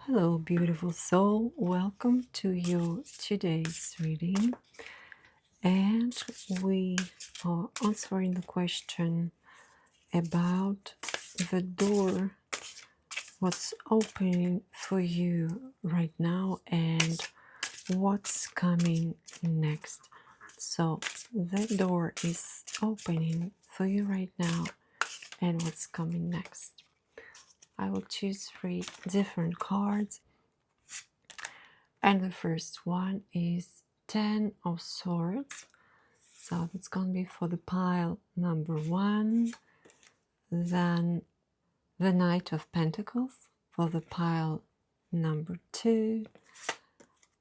Hello, beautiful soul. Welcome to your today's reading. And we are answering the question about the door, what's opening for you right now, and what's coming next. So, the door is opening for you right now, and what's coming next. I will choose 3 different cards. And the first one is 10 of Swords. So that's going to be for the pile number 1. Then the Knight of Pentacles for the pile number 2.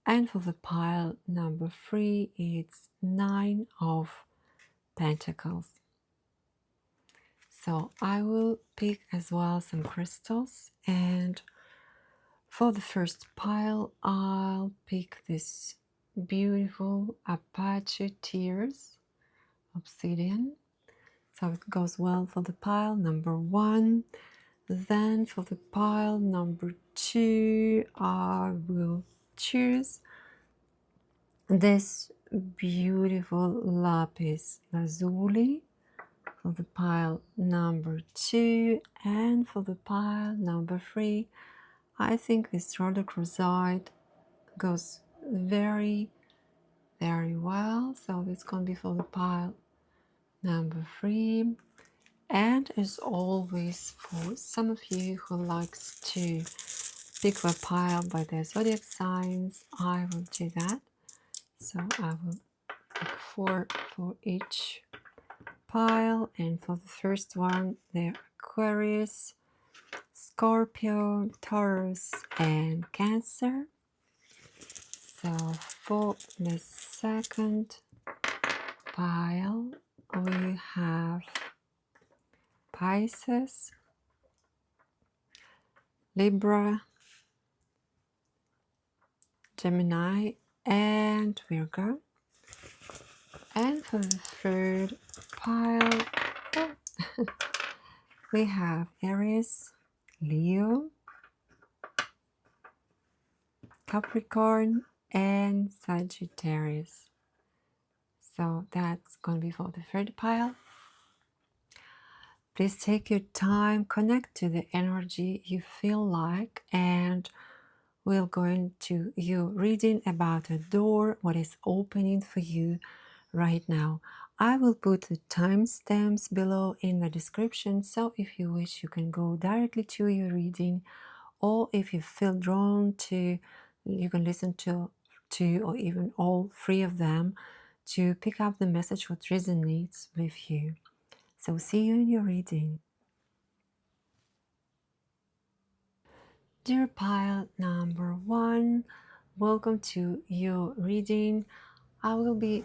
And for the pile number 3, it's 9 of Pentacles. So I will pick as well some crystals, and for the first pile, I'll pick this beautiful Apache Tears Obsidian. So it goes well for the pile number 1. Then for the pile number 2, I will choose this beautiful Lapis Lazuli for the pile number 2. And for the pile number 3, I think this Rhodochrosite goes very well. So it's going to be for the pile number 3. And as always, for some of you who likes to pick a pile by their zodiac signs, I will do that. So I will pick 4 for each pile. And for the first one, they're Aquarius, Scorpio, Taurus, and Cancer. So for the second pile, we have Pisces, Libra, Gemini, and Virgo. And for the third pile, we have Aries, Leo, Capricorn, and Sagittarius. So that's going to be for the third pile. Please take your time, connect to the energy you feel like, and we'll go into you reading about a door, what is opening for you right now. I will put the timestamps below in the description, so if you wish, you can go directly to your reading, or if you feel drawn to, you can listen to or even all 3 of them to pick up the message what resonates with you. So see you in your reading. Dear pile number 1, welcome to your reading. I will be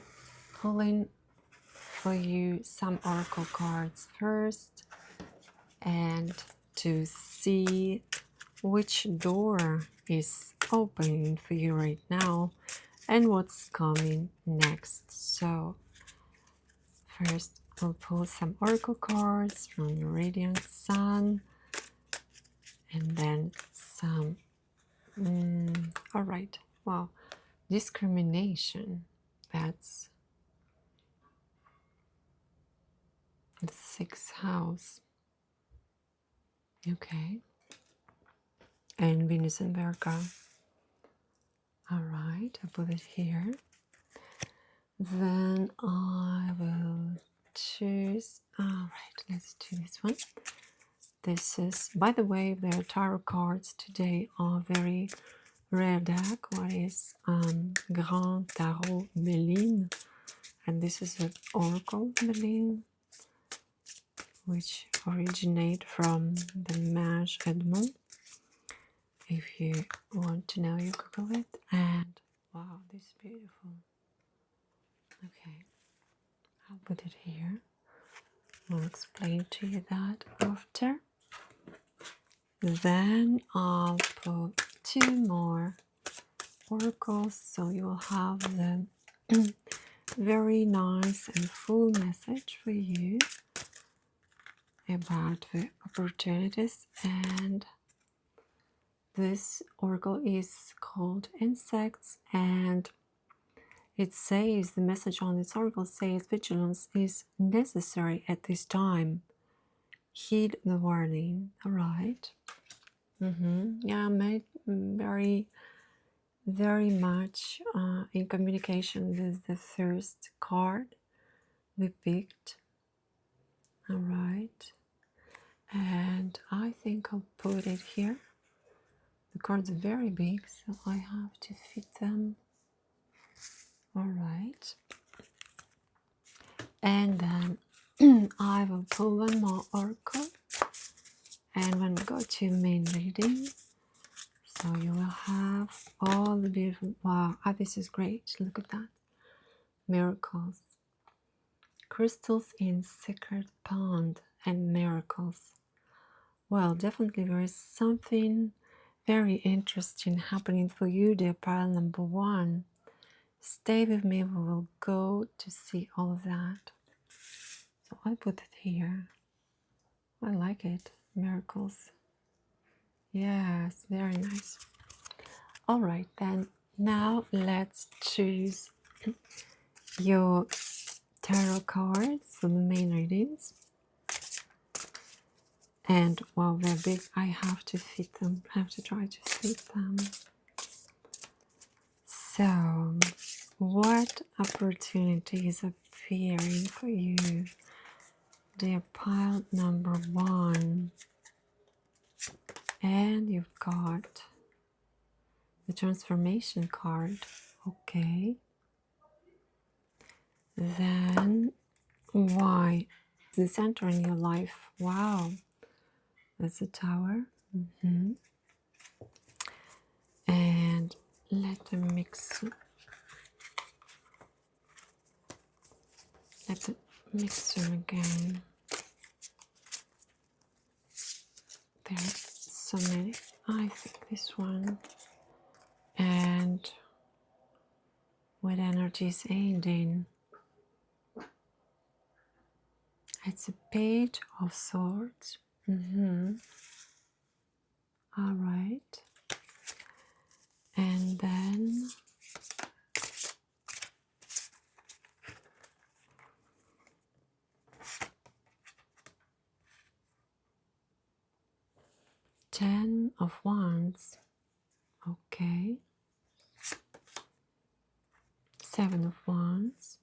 pulling for you some oracle cards first, and to see which door is opening for you right now and what's coming next. So first we'll pull some oracle cards from the radiant sun, and then some all right, wow, discrimination, that's the 6th house. Okay, and Venus and Virgo. All right, I put it here. Then I will choose, all right, let's do this one. This is, by the way, their tarot cards today are very rare deck. What is Grand Tarot Méline, and this is an Oracle Méline, which originate from the Mage Edmond. If you want to know, you Google it. And wow, this is beautiful. Okay, I'll put it here. I'll explain to you that after. Then I'll put 2 more oracles, so you will have the very nice and full message for you about the opportunities and This oracle is called Insects, and it says, the message on this oracle says, vigilance is necessary at this time. Heed the warning. All right. Yeah, very, very much in communication with the first card we picked. All right. And I think I'll put it here. The cards are very big, so I have to fit them. All right. And then I will pull one more oracle. And when we go to main reading, so you will have all the beautiful, wow, this is great. Look at that. Miracles. Crystals in secret pond and miracles. Well, definitely there is something very interesting happening for you, dear pile number one. Stay with me, we will go to see all of that. So I put it here. I like it. Miracles. Yes, very nice. All right, then now let's choose your tarot cards for the main readings. And while they're big, I have to fit them. I have to try to fit them. So, what opportunity is appearing for you, dear pile number one? And you've got the transformation card. Okay. Then, why? The center in your life. Wow. That's a tower. And let them mix. Let's mix them again. There's so many. I think this one. And what energy is ending? It's a page of swords. All right. And then Ten of Wands. Okay. Seven of Wands.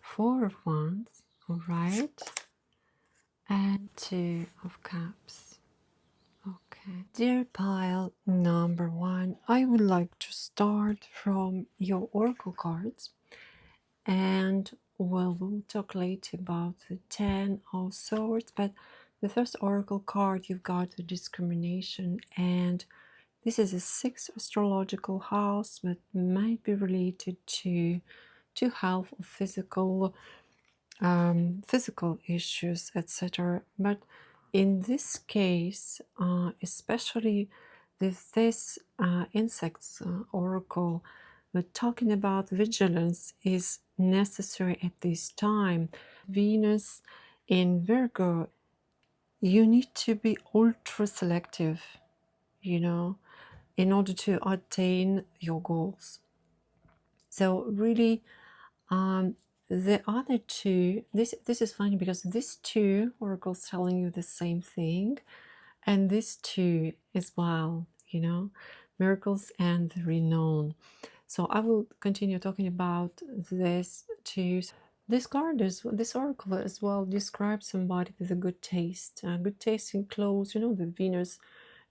Four of Wands. All right. And Two of Cups. Okay. Dear pile number one, I would like to start from your oracle cards, and we'll talk later about the Ten of Swords, but the first oracle card, you've got the discrimination, and this is a sixth astrological house that might be related to health or physical issues, etc. But in this case, especially with this insects oracle, we're talking about vigilance is necessary at this time. Venus in Virgo, you need to be ultra selective, you know, in order to attain your goals. So really, the other two, this is funny because these two oracles telling you the same thing, and these two as well, you know, miracles and renown. So I will continue talking about this too. This card this oracle as well describes somebody with a good taste in clothes. You know, the Venus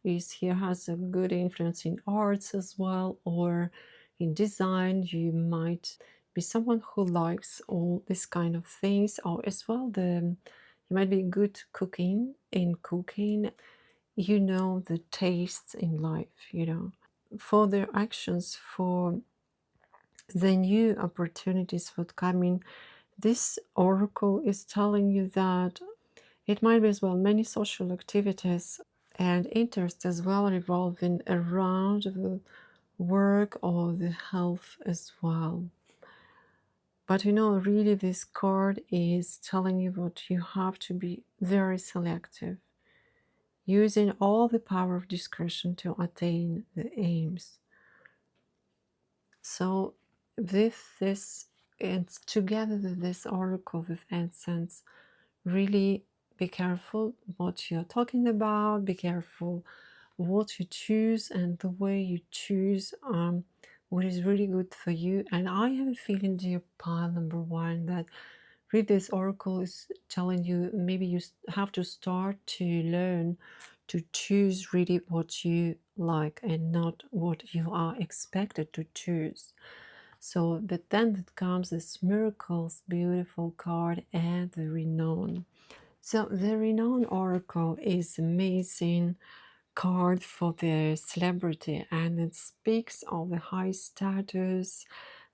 is here, has a good influence in arts as well, or in design. You might be someone who likes all this kind of things, or as well you might be good cooking, you know, the tastes in life, you know, for their actions, for the new opportunities forthcoming. This oracle is telling you that it might be as well many social activities and interests as well revolving around the work or the health as well. But you know, really this card is telling you that you have to be very selective. using all the power of discretion to attain the aims. So with this, and together with this oracle with incense, really be careful what you're talking about, be careful what you choose and the way you choose what is really good for you. And I have a feeling, dear pile number one, that really this oracle is telling you maybe you have to start to learn to choose really what you like and not what you are expected to choose. So, but then it comes this miracles, beautiful card, and the renown. So the renown oracle is amazing card for the celebrity, and it speaks of the high status,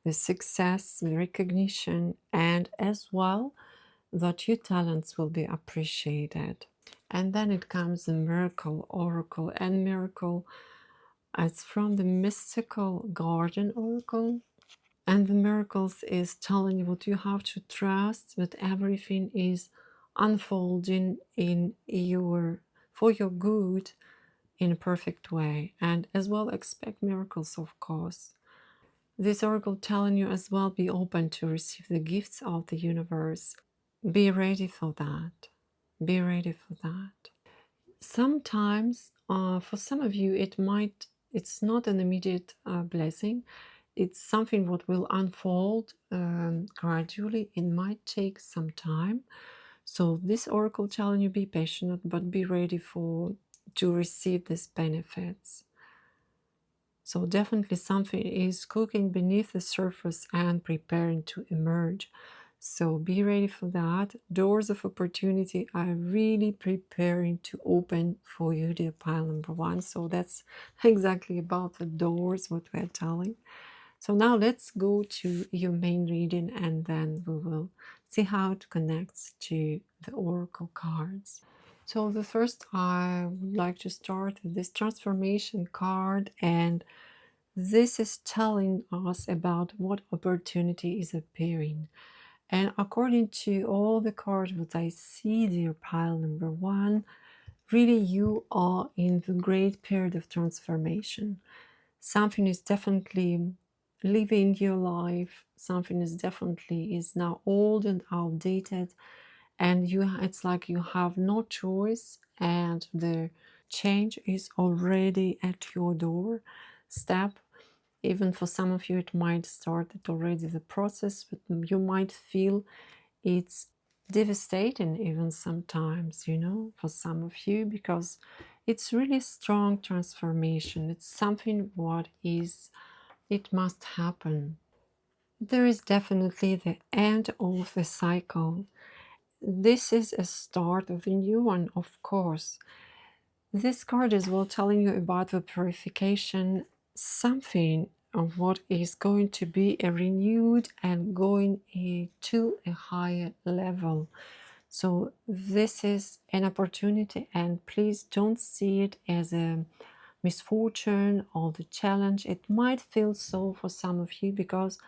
the success, the recognition, and as well that your talents will be appreciated. And then it comes the miracle oracle, and miracle, it's from the mystical garden oracle. And the miracles is telling you what you have to trust that everything is unfolding in your for your good in a perfect way, and as well expect miracles, of course. This oracle telling you as well, be open to receive the gifts of the universe. Be ready for that. Be ready for that. Sometimes, for some of you, it's not an immediate blessing. It's something what will unfold gradually. It might take some time. So this oracle telling you be patient, but be ready to receive these benefits. So definitely something is cooking beneath the surface and preparing to emerge. So be ready for that. Doors of opportunity are really preparing to open for you, dear pile number one. So that's exactly about the doors, what we're telling. So now let's go to your main reading, and then we will see how it connects to the oracle cards. So the first, I would like to start with this transformation card, and this is telling us about what opportunity is appearing. And according to all the cards that I see, dear pile number one, really you are in the great period of transformation. Something is definitely living your life. Something is now old and outdated, and it's like you have no choice, and the change is already at your door step. Even for some of you, it might start already the process, but you might feel it's devastating even sometimes, for some of you, because it's really strong transformation. It's something it must happen. There is definitely the end of the cycle. This is a start of a new one, of course. This card is well telling you about the purification, something of what is going to be a renewed and going to a higher level. So this is an opportunity, and please don't see it as a misfortune or the challenge. It might feel so for some of you, because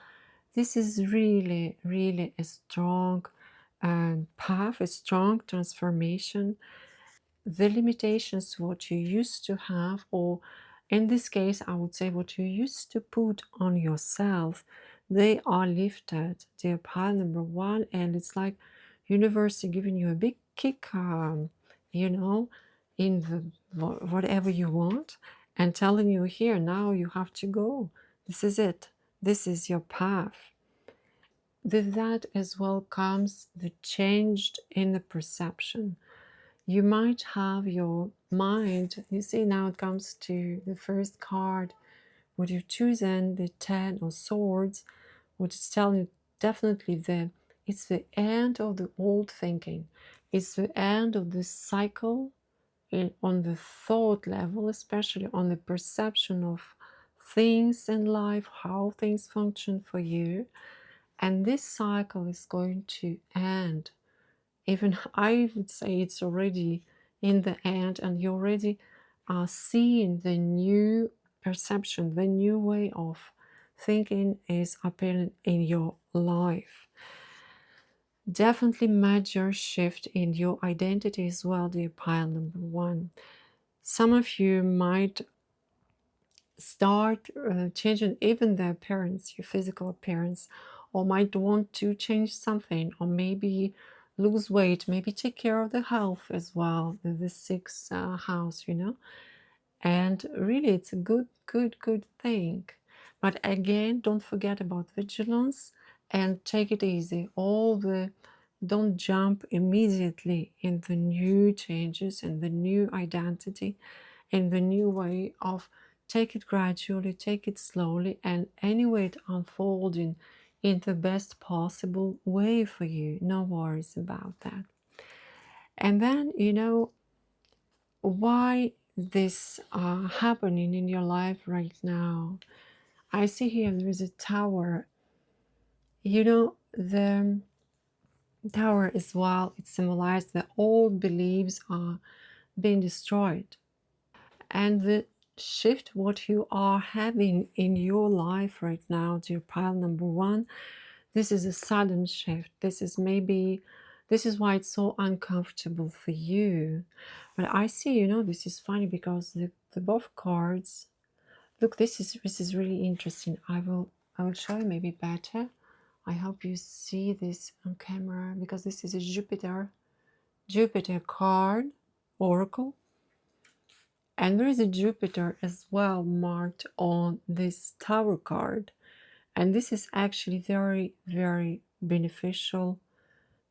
this is really, really a strong path, a strong transformation. The limitations what you used to have, or in this case I would say what you used to put on yourself, they are lifted. They're pile number one, and it's like universe giving you a big kick, in whatever you want, and telling you, here, now you have to go. This is it. This is your path. With that as well comes the change in the perception. You might have your mind, you see, now it comes to the first card, what you've chosen, the 10 of Swords, which is telling you definitely it's the end of the old thinking. It's the end of the cycle on the thought level, especially on the perception of things in life, how things function for you. And this cycle is going to end. Even I would say it's already in the end, and you already are seeing the new perception, the new way of thinking is appearing in your life. Definitely major shift in your identity as well, dear pile number one. Some of you might start changing even the appearance, your physical appearance, or might want to change something, or maybe lose weight, maybe take care of the health as well, the sixth house, you know. And really, it's a good thing. But again, don't forget about vigilance and take it easy. Don't jump immediately in the new changes and the new identity in the new way of take it gradually, take it slowly, and anyway it unfolding in the best possible way for you. No worries about that. And then, you know, why this happening in your life right now? I see here there is a tower. You know, the tower as well, it symbolizes that old beliefs are being destroyed. And the shift what you are having in your life right now, dear pile number one, this is a sudden shift. This is why it's so uncomfortable for you. But I see, you know, this is funny because the both cards, look, this is really interesting. I will show you maybe better. I hope you see this on camera because this is a Jupiter card, Oracle. And there is a Jupiter as well marked on this Tower card. And this is actually very, very beneficial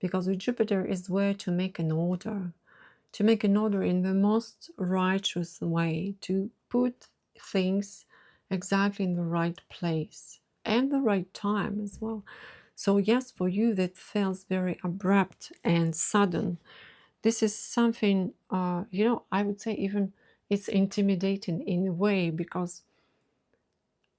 because with Jupiter is where to make an order in the most righteous way, to put things exactly in the right place and the right time as well. So yes, for you that feels very abrupt and sudden, this is something, you know, I would say even it's intimidating in a way because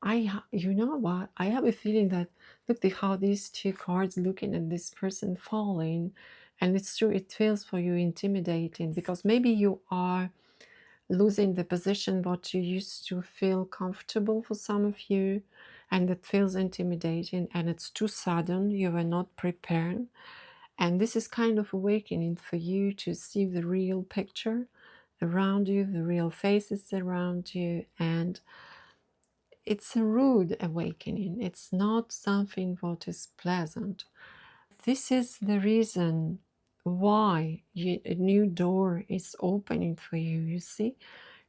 you know what, I have a feeling that look at how these two cards looking at this person falling, and it's true, it feels for you intimidating because maybe you are losing the position what you used to feel comfortable for some of you, and it feels intimidating and it's too sudden, you were not prepared. And this is kind of awakening for you to see the real picture around you, the real faces around you. And it's a rude awakening. It's not something what is pleasant. This is the reason why a new door is opening for you. You see,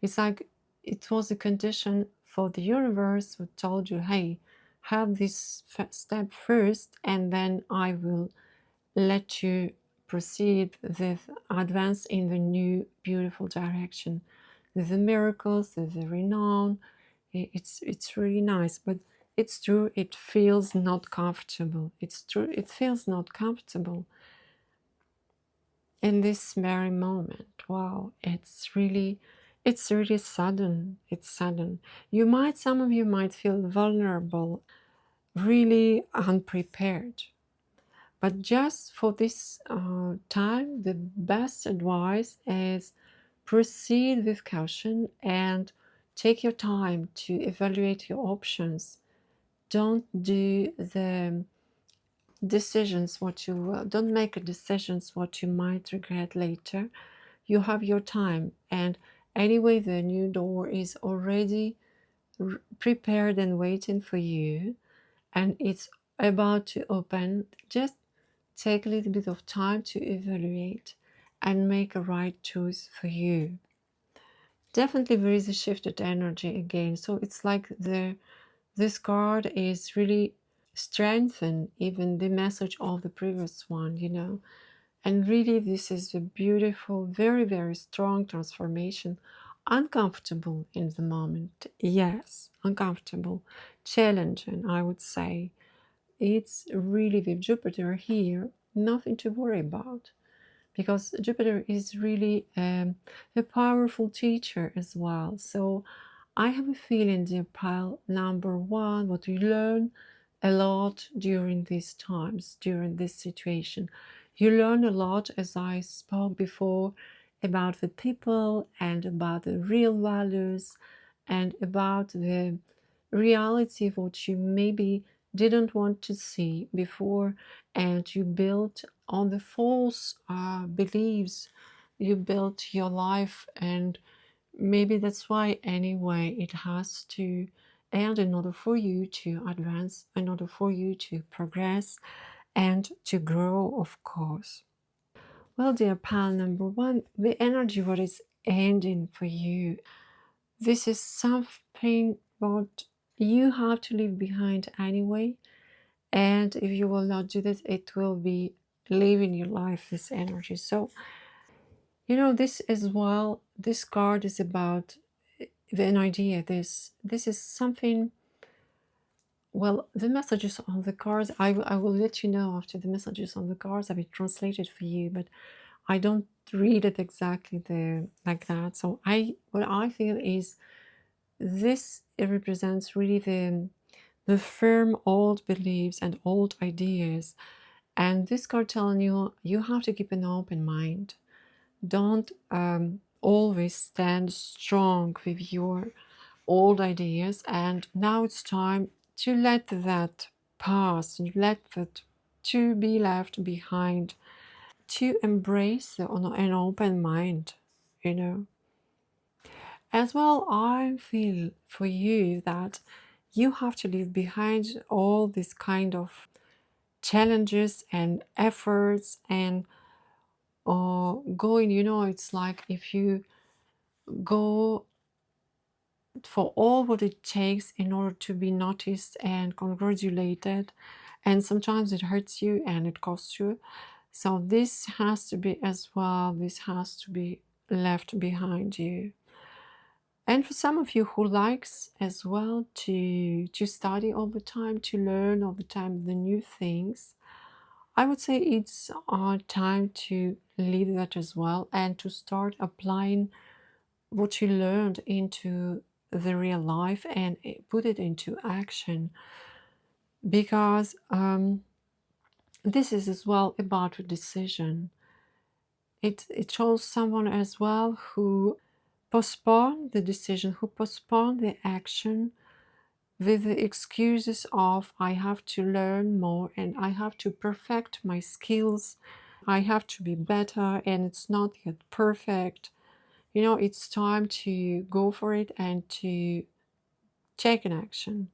it's like it was a condition for the universe who told you, hey, have this step first, and then I will let you proceed with advance in the new beautiful direction. The miracles, the renown, it's really nice, but it's true, it feels not comfortable. It's true, it feels not comfortable in this very moment. Wow, it's really sudden. It's sudden. Some of you might feel vulnerable, really unprepared. But just for this time, the best advice is proceed with caution and take your time to evaluate your options. Don't do the decisions what you don't make decisions what you might regret later. You have your time, and anyway, the new door is already prepared and waiting for you, and it's about to open. Just take a little bit of time to evaluate and make a right choice for you. Definitely there is a shifted energy again. So it's like this card is really strengthened even the message of the previous one, you know. And really this is a beautiful, very, very strong transformation. Uncomfortable in the moment. Yes, uncomfortable. Challenging, I would say. It's really with Jupiter here, nothing to worry about because Jupiter is really a powerful teacher as well. So I have a feeling, dear pile number one, what we learn a lot during these times, during this situation. You learn a lot, as I spoke before, about the people and about the real values and about the reality of what you maybe didn't want to see before, and you built on the false beliefs. You built your life, and maybe that's why anyway it has to end in order for you to advance, in order for you to progress and to grow, of course. Well, dear pal number one, the energy what is ending for you, this is something what you have to leave behind anyway. And if you will not do this, it will be leaving your life, this energy. So, you know, this as well, this card is about an idea. This is something, well, the messages on the cards, I will let you know after the messages on the cards have been translated for you, but I don't read it exactly like that. So what I feel is this, it represents really the firm old beliefs and old ideas. And this card telling you, you have to keep an open mind. Don't always stand strong with your old ideas. And now it's time to let that pass, and let that to be left behind, to embrace an open mind, you know. As well, I feel for you that you have to leave behind all this kind of challenges and efforts and going, you know, it's like if you go for all what it takes in order to be noticed and congratulated, and sometimes it hurts you and it costs you. So this has to be as well, this has to be left behind you. And for some of you who likes as well to study all the time, to learn all the time the new things, I would say it's time to leave that as well and to start applying what you learned into the real life and put it into action, because this is as well about a decision. It shows someone as well who postponed the decision, who postponed the action with the excuses of I have to learn more and I have to perfect my skills, I have to be better and it's not yet perfect. You know, it's time to go for it and to take an action,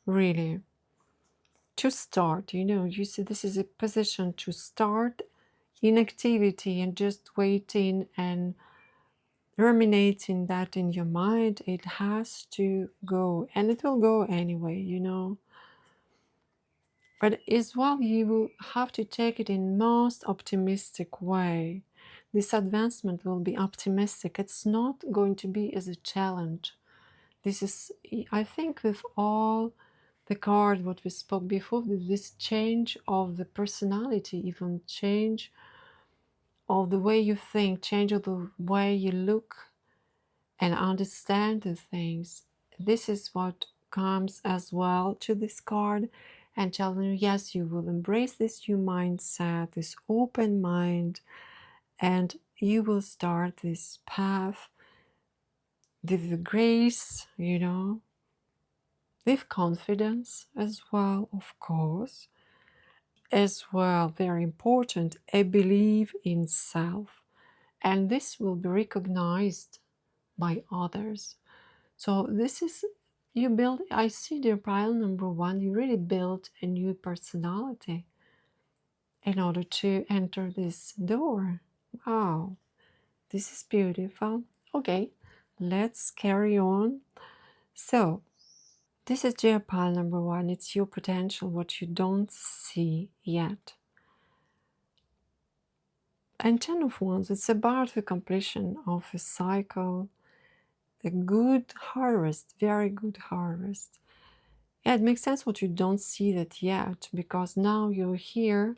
really. To start, you know, you see, this is a position to start inactivity and just waiting and ruminating that in your mind. It has to go, and it will go anyway, you know. But as well, you will have to take it in most optimistic way. This advancement will be optimistic. It's not going to be as a challenge. This is, I think, with all the card what we spoke before, this change of the personality, even change of the way you think, change of the way you look and understand the things. This is what comes as well to this card, and telling you, yes, you will embrace this new mindset, this open mind, and you will start this path with grace, you know, with confidence as well, of course. As well, very important, a belief in self. And this will be recognized by others. So this is, you build, I see the pile number one, you really build a new personality in order to enter this door. Wow, this is beautiful. Okay, let's carry on. So this is your pile number one. It's your potential, what you don't see yet. And Ten of Wands, it's about the completion of a cycle, a good harvest, very good harvest. Yeah, it makes sense what you don't see that yet, because now you're here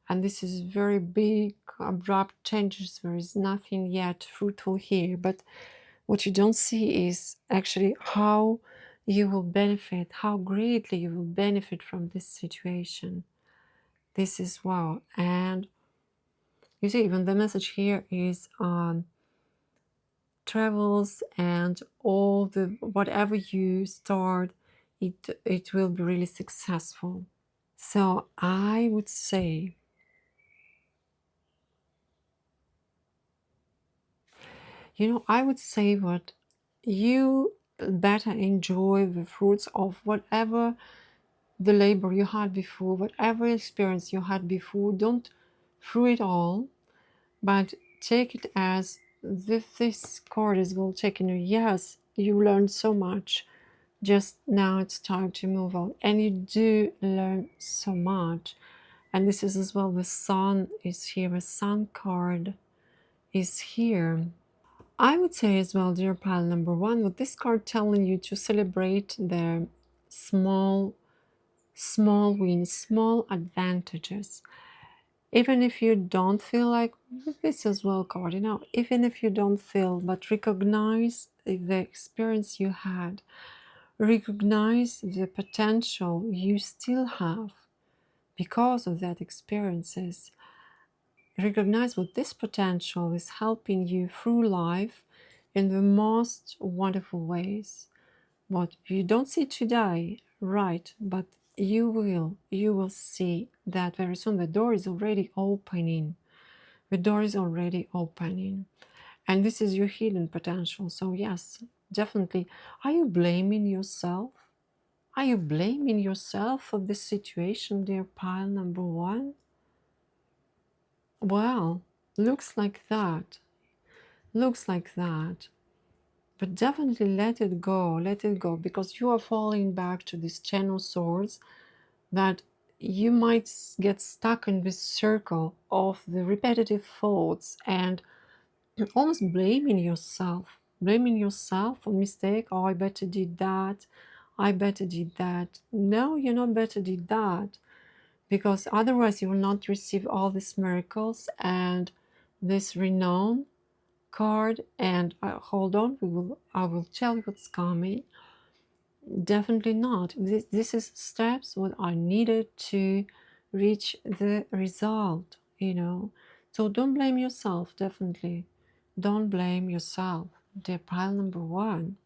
and this is very big, abrupt changes. There is nothing yet fruitful here. But what you don't see is actually how you will benefit, how greatly you will benefit from this situation. This is wow. And you see, even the message here is travels and all the whatever you start it will be really successful. So I would say, I would say what you better enjoy the fruits of whatever the labor you had before, whatever experience you had before. Don't throw it all, but take it as this card is well taken. Yes, you learned so much. Just now it's time to move on. And you do learn so much. And this is as well, the sun is here, the sun card is here. I would say as well, dear pile number one, with this card telling you to celebrate the small wins, small advantages. Even if you don't feel like this as well, card, even if you don't feel, but recognize the experience you had, recognize the potential you still have because of that experiences. Recognize what this potential is helping you through life in the most wonderful ways. What you don't see today, right, but you will see that very soon. The door is already opening. The door is already opening. And this is your hidden potential. So yes, definitely. Are you blaming yourself? Are you blaming yourself for this situation, dear pile number one? Well, looks like that. Looks like that. But definitely let it go, because you are falling back to this Ten of Swords, that you might get stuck in this circle of the repetitive thoughts and almost blaming yourself for mistake. Oh, I better did that. I better did that. No, you're not better did that, because otherwise you will not receive all these miracles and this renown card. And hold on, I will tell you what's coming. Definitely not. This is steps what are needed to reach the result, So don't blame yourself, definitely. Don't blame yourself. Dear pile number one.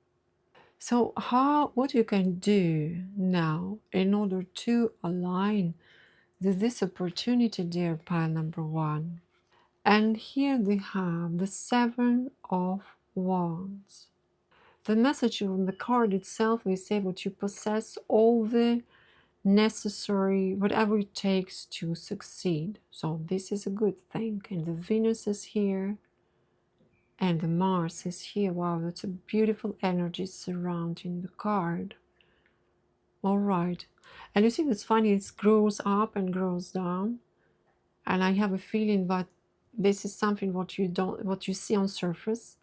So what you can do now in order to align with this opportunity, dear pile number one. And here we have the Seven of Wands. The message on the card itself is able to possess all the necessary, whatever it takes to succeed. So this is a good thing. And the Venus is here and the Mars is here. Wow, that's a beautiful energy surrounding the card. All right. And you see, it's funny, it grows up and grows down. And I have a feeling that this is something what you see on surface,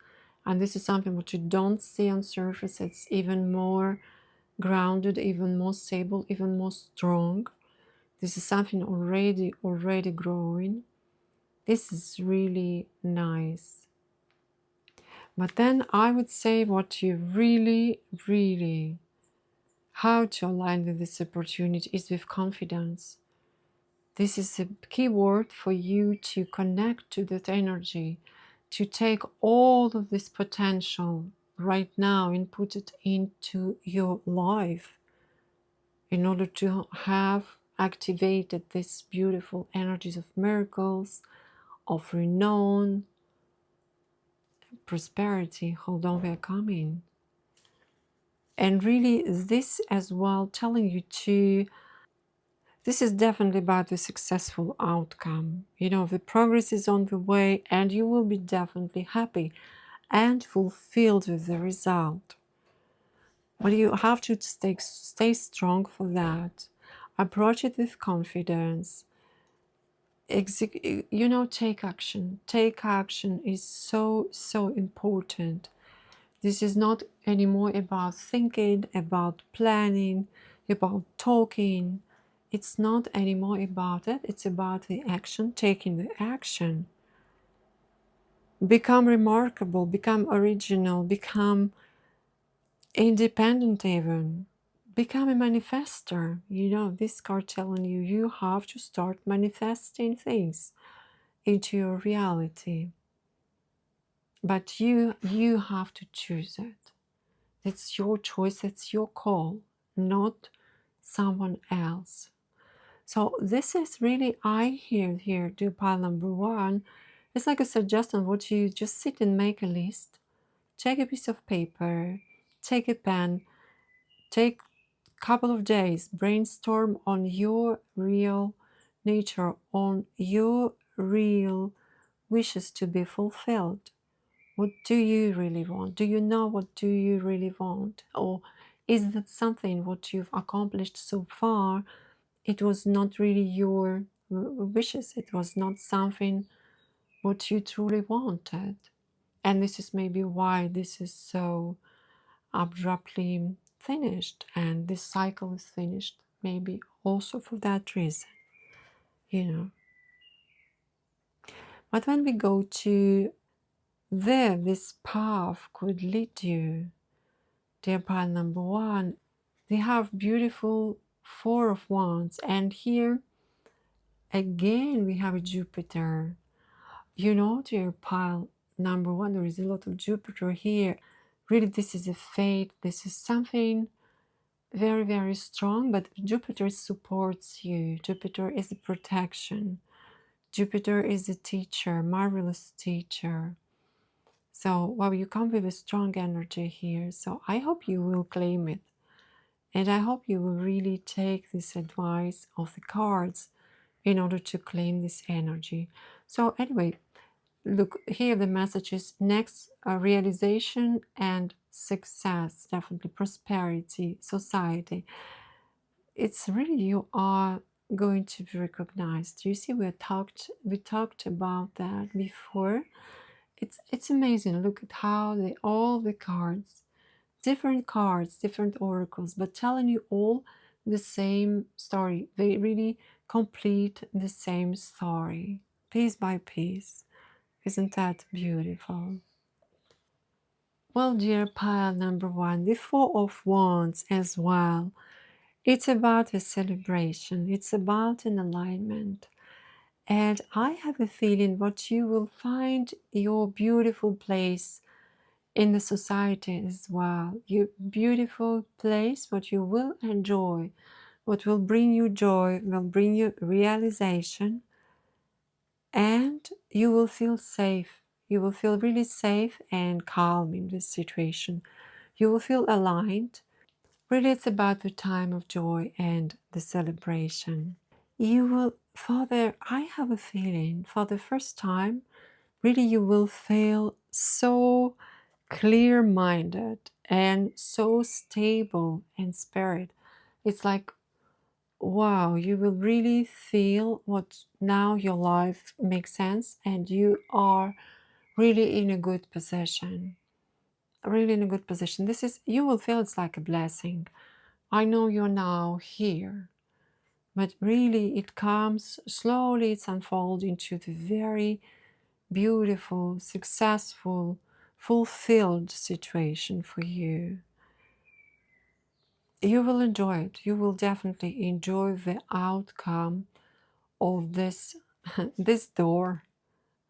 and this is something what you don't see on surface. It's even more grounded, even more stable, even more strong. This is something already growing. This is really nice. But then I would say what you really how to align with this opportunity is with confidence. This is a key word for you to connect to that energy, to take all of this potential right now and put it into your life in order to have activated these beautiful energies of miracles, of renown, prosperity. Hold on, we are coming. And really, this as well telling you to, this is definitely about the successful outcome. The progress is on the way and you will be definitely happy and fulfilled with the result. But you have to stay strong for that. Approach it with confidence. Take action. Take action is so important. This is not anymore about thinking, about planning, about talking. It's not anymore about it. It's about the action, taking the action. Become remarkable, become original, become independent even. Become a manifester. This card telling you, you have to start manifesting things into your reality. But you have to choose it. It's your choice, it's your call. not someone else. So this is really, I hear here, do pile number one. It's like a suggestion. What you just sit and make a list. Take a piece of paper, take a pen, take a couple of days, brainstorm on your real nature, on your real wishes to be fulfilled. What do you really want? Do you know what do you really want? Or is that something what you've accomplished so far? It was not really your wishes. It was not something what you truly wanted. And this is maybe why this is so abruptly finished and this cycle is finished. Maybe also for that reason, you know. But when we go to there, this path could lead you, dear pile number one. They have beautiful Four of Wands, and here again we have a Jupiter. You know, dear pile number one, there is a lot of Jupiter here. Really, this is a fate. This is something very, very strong, but Jupiter supports you. Jupiter is a protection. Jupiter is a teacher, marvelous teacher. So, well, you come with a strong energy here. So I hope you will claim it. And I hope you will really take this advice of the cards in order to claim this energy. So anyway, look, here the message is next, realization and success, definitely prosperity, society. It's really, you are going to be recognized. You see, we talked about that before. It's amazing. Look at how all the cards, different oracles, but telling you all the same story. They really complete the same story, piece by piece. Isn't that beautiful? Well, dear pile number one, the Four of Wands as well. It's about a celebration. It's about an alignment. And I have a feeling that you will find your beautiful place in the society as well. Your beautiful place, what you will enjoy, what will bring you joy, will bring you realization, and you will feel safe. You will feel really safe and calm in this situation. You will feel aligned. Really, it's about the time of joy and the celebration. You will, Father, I have a feeling for the first time, really you will feel so clear-minded and so stable in spirit. It's like, wow, you will really feel what now your life makes sense and you are really in a good position. Really in a good position. This is, you will feel it's like a blessing. I know you're now here, but really it comes slowly, it's unfolding into the very beautiful, successful, fulfilled situation for you. You will enjoy it. You will definitely enjoy the outcome of this this door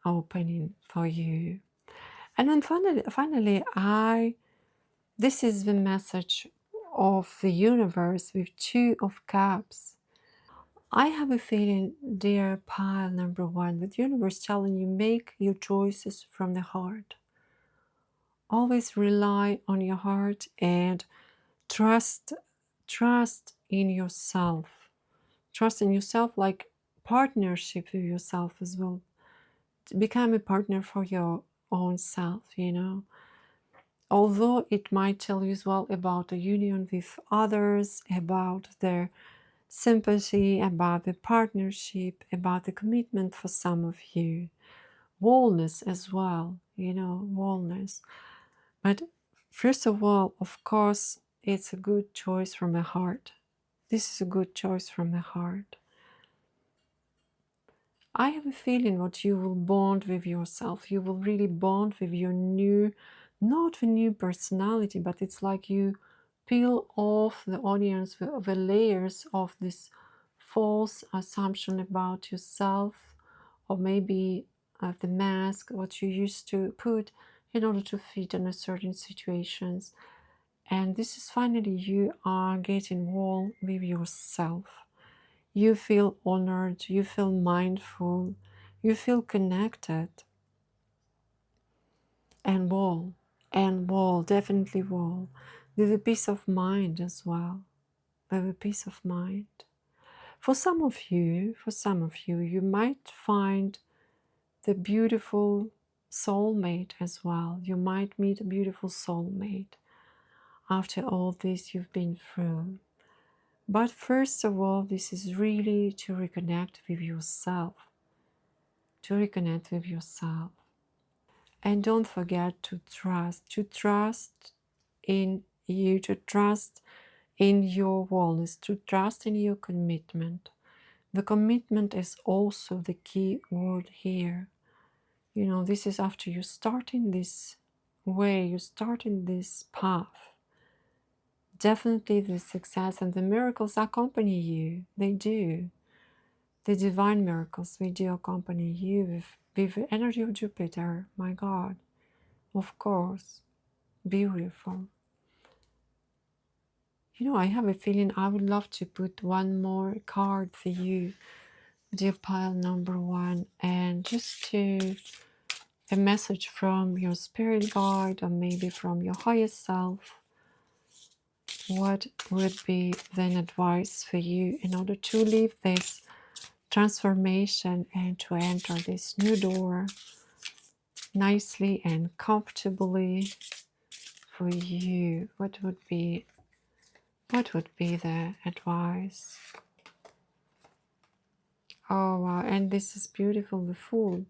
opening for you. And then finally, this is the message of the universe with Two of Cups. I have a feeling, dear pile number one, that the universe telling you make your choices from the heart. Always rely on your heart and trust in yourself. Trust in yourself, like partnership with yourself as well. Become a partner for your own self, you know. Although it might tell you as well about a union with others, about their sympathy, about the partnership, about the commitment for some of you. Wholeness as well, you know, wholeness. But first of all, of course, it's a good choice from the heart. This is a good choice from the heart. I have a feeling that you will bond with yourself. You will really bond with your new, not the new personality, but it's like you peel off the onions, the layers of this false assumption about yourself, or maybe the mask, what you used to put in order to fit in a certain situations. And this is finally you are getting well with yourself. You feel honored, you feel mindful, you feel connected. And wall, definitely wall, with a peace of mind as well, with a peace of mind. For some of you, you might find the beautiful soulmate as well. You might meet a beautiful soulmate after all this you've been through. But first of all, this is really to reconnect with yourself, to reconnect with yourself. And don't forget to trust in you, to trust in your wellness, to trust in your commitment. The commitment is also the key word here. You know, this is after you start in this way, you start in this path. Definitely the success and the miracles accompany you. They do. The divine miracles, they do accompany you with the energy of Jupiter, my God. Of course, beautiful. You know, I have a feeling I would love to put one more card for you, dear pile number one, and just to a message from your spirit guide or maybe from your higher self. What would be then advice for you in order to leave this transformation and to enter this new door nicely and comfortably for you? What would be the advice? Oh wow, and this is beautiful, the Fool.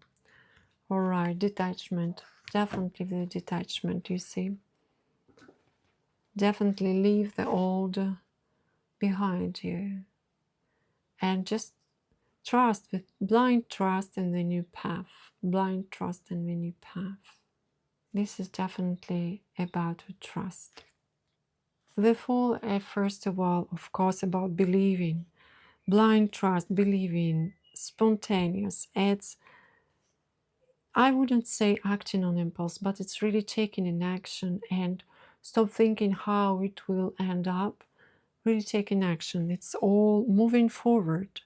All right, detachment, definitely the detachment, you see. Definitely leave the old behind you and just trust, with blind trust in the new path, blind trust in the new path. This is definitely about to trust. The Fool, first of all, of course, about believing, blind trust, believing, spontaneous. It's, I wouldn't say acting on impulse, but it's really taking an action and stop thinking how it will end up. Really taking action. It's all moving forward,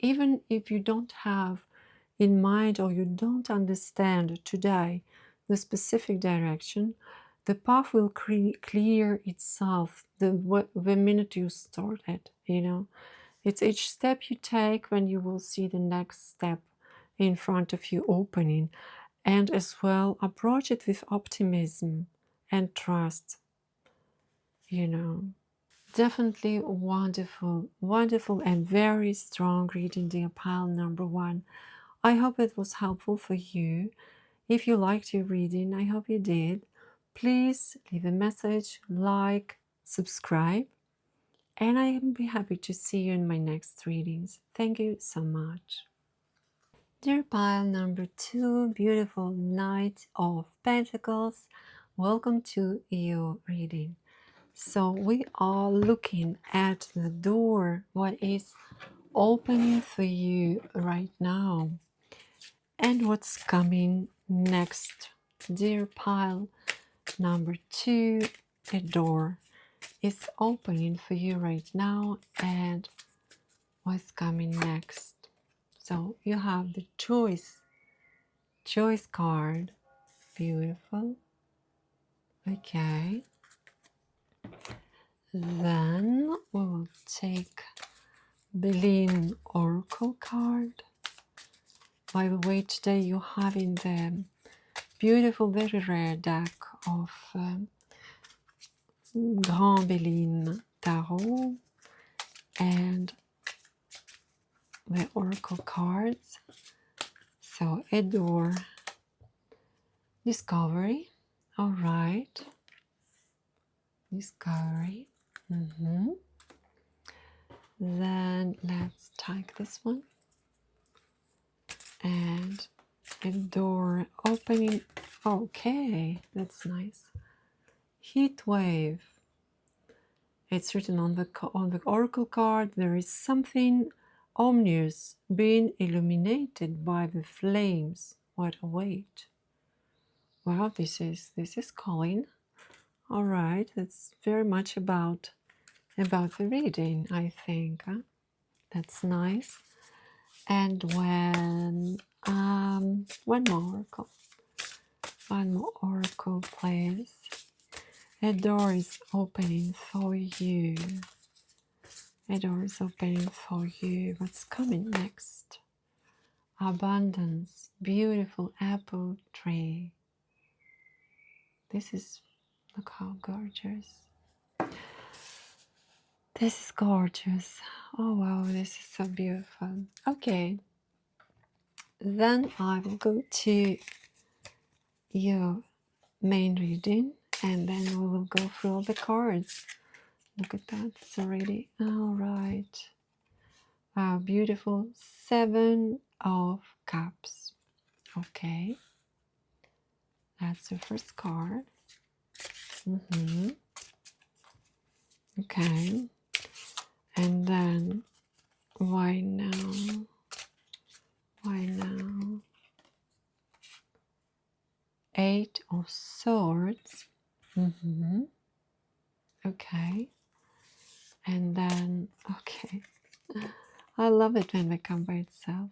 even if you don't have in mind or you don't understand today the specific direction. The path will clear itself the minute you start it, you know. It's each step you take when you will see the next step in front of you opening. And as well, approach it with optimism and trust, you know. Definitely wonderful, wonderful and very strong reading, dear pile number one. I hope it was helpful for you. If you liked your reading, I hope you did. Please leave a message, like, subscribe, and I will be happy to see you in my next readings. Thank you so much. Dear pile number two, beautiful Knight of Pentacles, welcome to your reading. So we are looking at the door, what is opening for you right now and what's coming next. Dear pile number two, a door is opening for you right now and what's coming next. So you have the choice card. Beautiful. Okay. Then we will take the Lean Oracle card. By the way, today you're having the beautiful, very rare deck of Grand Béline Tarot and the Oracle cards. So, adore, discovery. All right, discovery. Then let's take this one and a door opening. Okay, that's nice. Heat wave. It's written on the oracle card. There is something ominous being illuminated by the flames. What a weight! Wow, this is calling. All right, that's very much about the reading, I think. Huh? That's nice. And when one more oracle, please. A door is opening for you. A door is opening for you. What's coming next? Abundance, beautiful apple tree. This is, look how gorgeous. This is gorgeous. Oh wow, this is so beautiful. Okay, then I will go to your main reading and then we will go through all the cards. Look at that, it's already all right. Wow, beautiful 7 of Cups. Okay, that's the first card. Okay, and then why now? Why now? 8 of Swords. Okay, and then okay, I love it when they come by itself.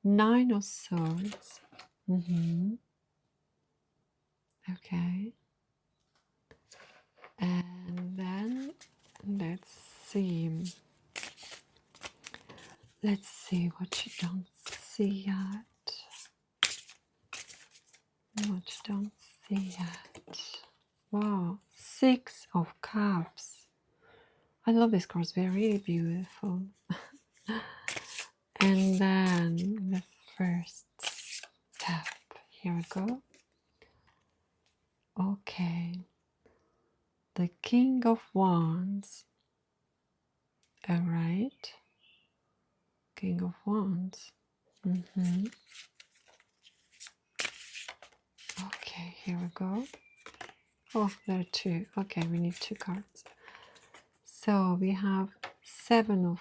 9 of Swords. Okay, and then let's see what you don't see yet. What you don't see yet. Wow, 6 of Cups. I love these cards, they're really beautiful. And then the first step, here we go. Okay, the King of Wands. All right, King of Wands. Okay, here we go. Oh, there are 2. Okay, we need 2 cards. So we have 7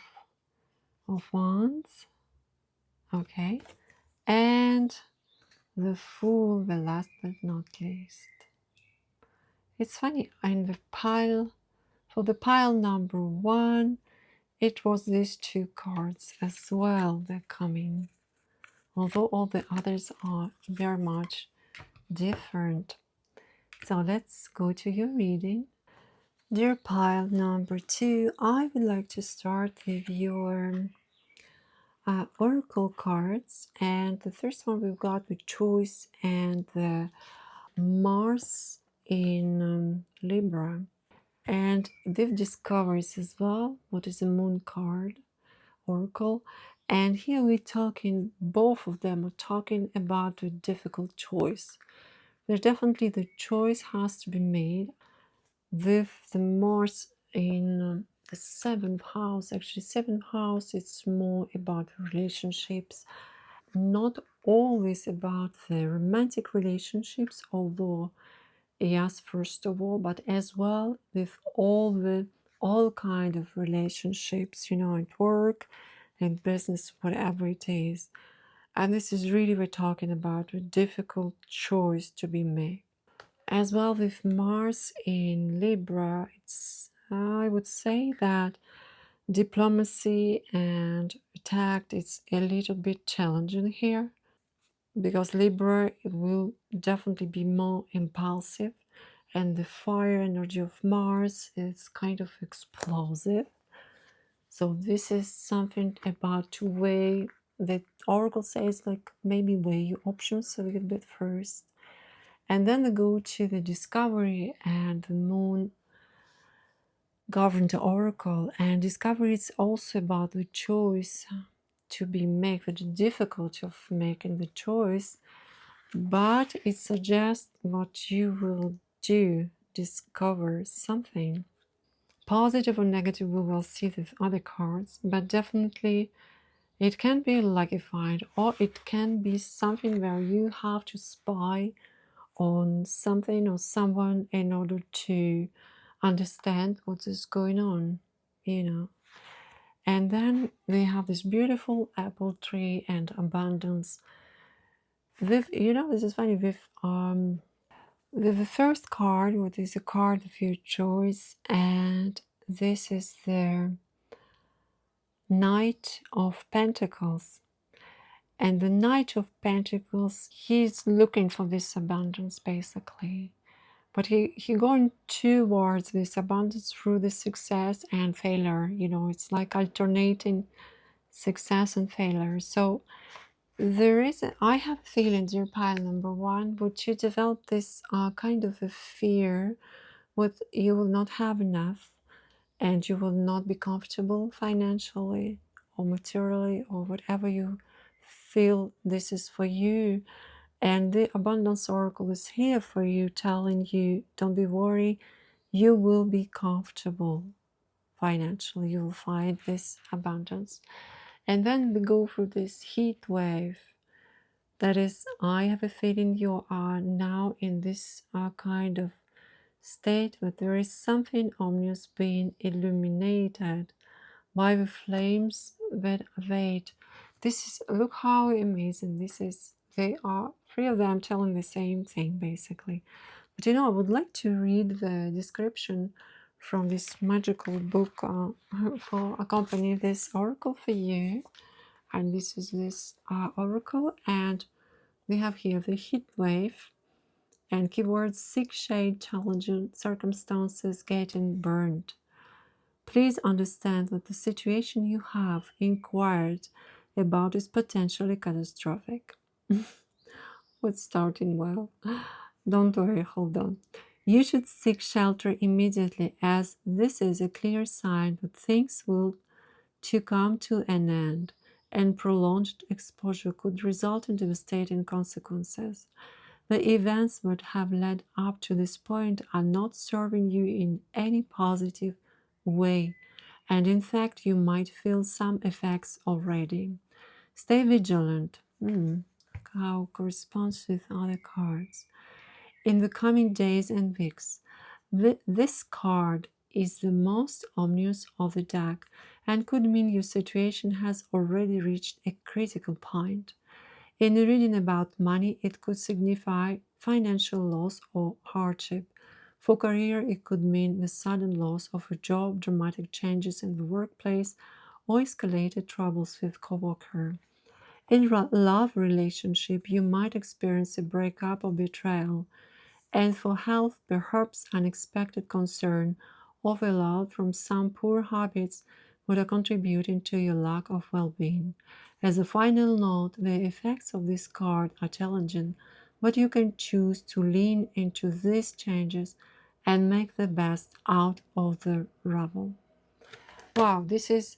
of Wands. Okay, and the Fool, the last but not least. It's funny, in the pile, for the pile number 1, it was these 2 cards as well. They're coming, although all the others are very much different. So let's go to your reading. Dear pile number 2, I would like to start with your oracle cards, and the first one we've got the Choice and the Mars in Libra, and they've discoveries as well. What is the Moon card oracle? And here we're talking, both of them are talking about a difficult choice. There's definitely the choice has to be made with the Mars in the 7th house. Actually, 7th house, it's more about relationships, not always about the romantic relationships, although yes, first of all, but as well with all kind of relationships, you know, at work and business, whatever it is. And this is really, we're talking about a difficult choice to be made. As well with Mars in Libra, I would say that diplomacy and tact, it's a little bit challenging here, because Libra will definitely be more impulsive, and the fire energy of Mars is kind of explosive. So this is something about to weigh, the oracle says, like maybe weigh your options a little bit first. And then they go to the discovery, and the Moon governed the oracle. And discovery is also about the choice to be made, the difficulty of making the choice. But it suggests what you will do, discover something. Positive or negative, we will see with other cards, but definitely it can be luckified, or it can be something where you have to spy on something or someone in order to understand what is going on, you know. And then we have this beautiful apple tree and abundance. With, you know, this is funny, with the first card, what is a card of your choice, and this is the Knight of Pentacles. And the Knight of Pentacles, he's looking for this abundance basically. But he going towards this abundance through the success and failure. You know, it's like alternating success and failure. So there is, I have a feeling, dear pile number one, would you develop this kind of a fear with you will not have enough and you will not be comfortable financially or materially or whatever you feel this is for you. And the abundance oracle is here for you, telling you, don't be worried, you will be comfortable financially. You will find this abundance. And then we go through this heat wave. That is, I have a feeling you are now in this kind of state where there is something ominous being illuminated by the flames that await. This is, look how amazing this is. They are three of them telling the same thing basically. But you know, I would like to read the description from this magical book for accompany this oracle for you. And this is this oracle, and we have here the heat wave and keywords: sick shade, challenging circumstances, getting burned. Please understand that the situation you have inquired about is potentially catastrophic. What's starting well? Don't worry, hold on. You should seek shelter immediately, as this is a clear sign that things will to come to an end, and prolonged exposure could result in devastating consequences. The events that have led up to this point are not serving you in any positive way, and in fact, you might feel some effects already. Stay vigilant. How corresponds with other cards. In the coming days and weeks, this card is the most ominous of the deck and could mean your situation has already reached a critical point. In a reading about money, it could signify financial loss or hardship. For career, it could mean the sudden loss of a job, dramatic changes in the workplace, or escalated troubles with coworker. In a love relationship, you might experience a breakup or betrayal. And for health, perhaps unexpected concern overload from some poor habits would are contributing to your lack of well-being. As a final note, the effects of this card are challenging, but you can choose to lean into these changes and make the best out of the rubble. Wow, this is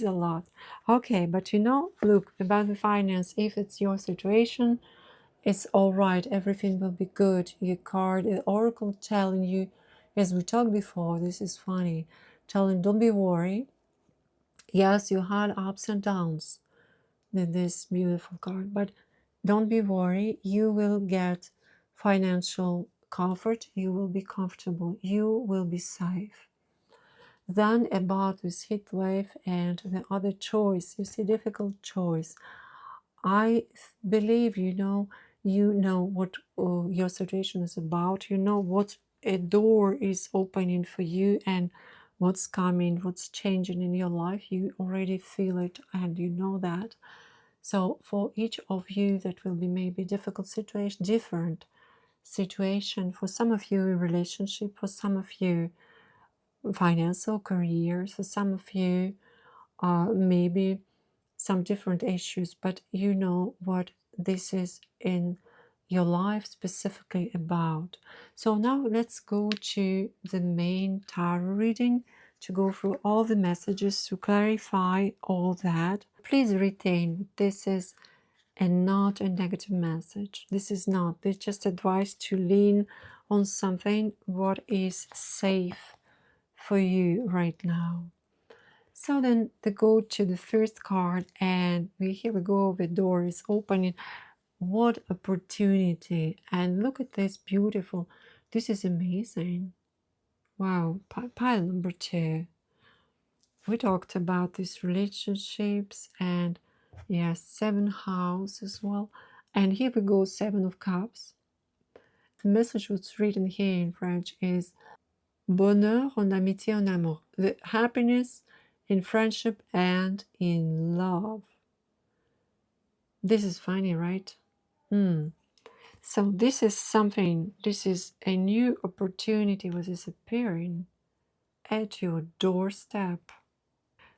a lot. Okay, but you know, look, about the finance, if it's your situation, it's all right, everything will be good. Your card, the oracle telling you, as we talked before, this is funny, telling don't be worried. Yes, you had ups and downs in this beautiful card, but don't be worried. You will get financial comfort. You will be comfortable. You will be safe. Then about this heat wave and the other choice, you see, difficult choice. I believe you know what your situation is about. You know what a door is opening for you and what's coming, what's changing in your life. You already feel it and you know that. So for each of you, that will be maybe difficult situation, different situation. For some of you, relationship. For some of you, financial career. For some of you, maybe some different issues, but you know what this is in your life specifically about. So now let's go to the main tarot reading to go through all the messages to clarify all that. Please retain this is and not a negative message. This is not. It's just advice to lean on something what is safe for you right now. So then they go to the first card, and here we go, the door is opening. What opportunity. And look at this, beautiful. This is amazing. Wow, pile number 2. We talked about these relationships and yes, 7th house as well. And here we go, 7 of Cups. The message what's written here in French is bonheur en amitié en amour. The happiness in friendship and in love. This is funny, right? So this is something, this is a new opportunity which is appearing at your doorstep.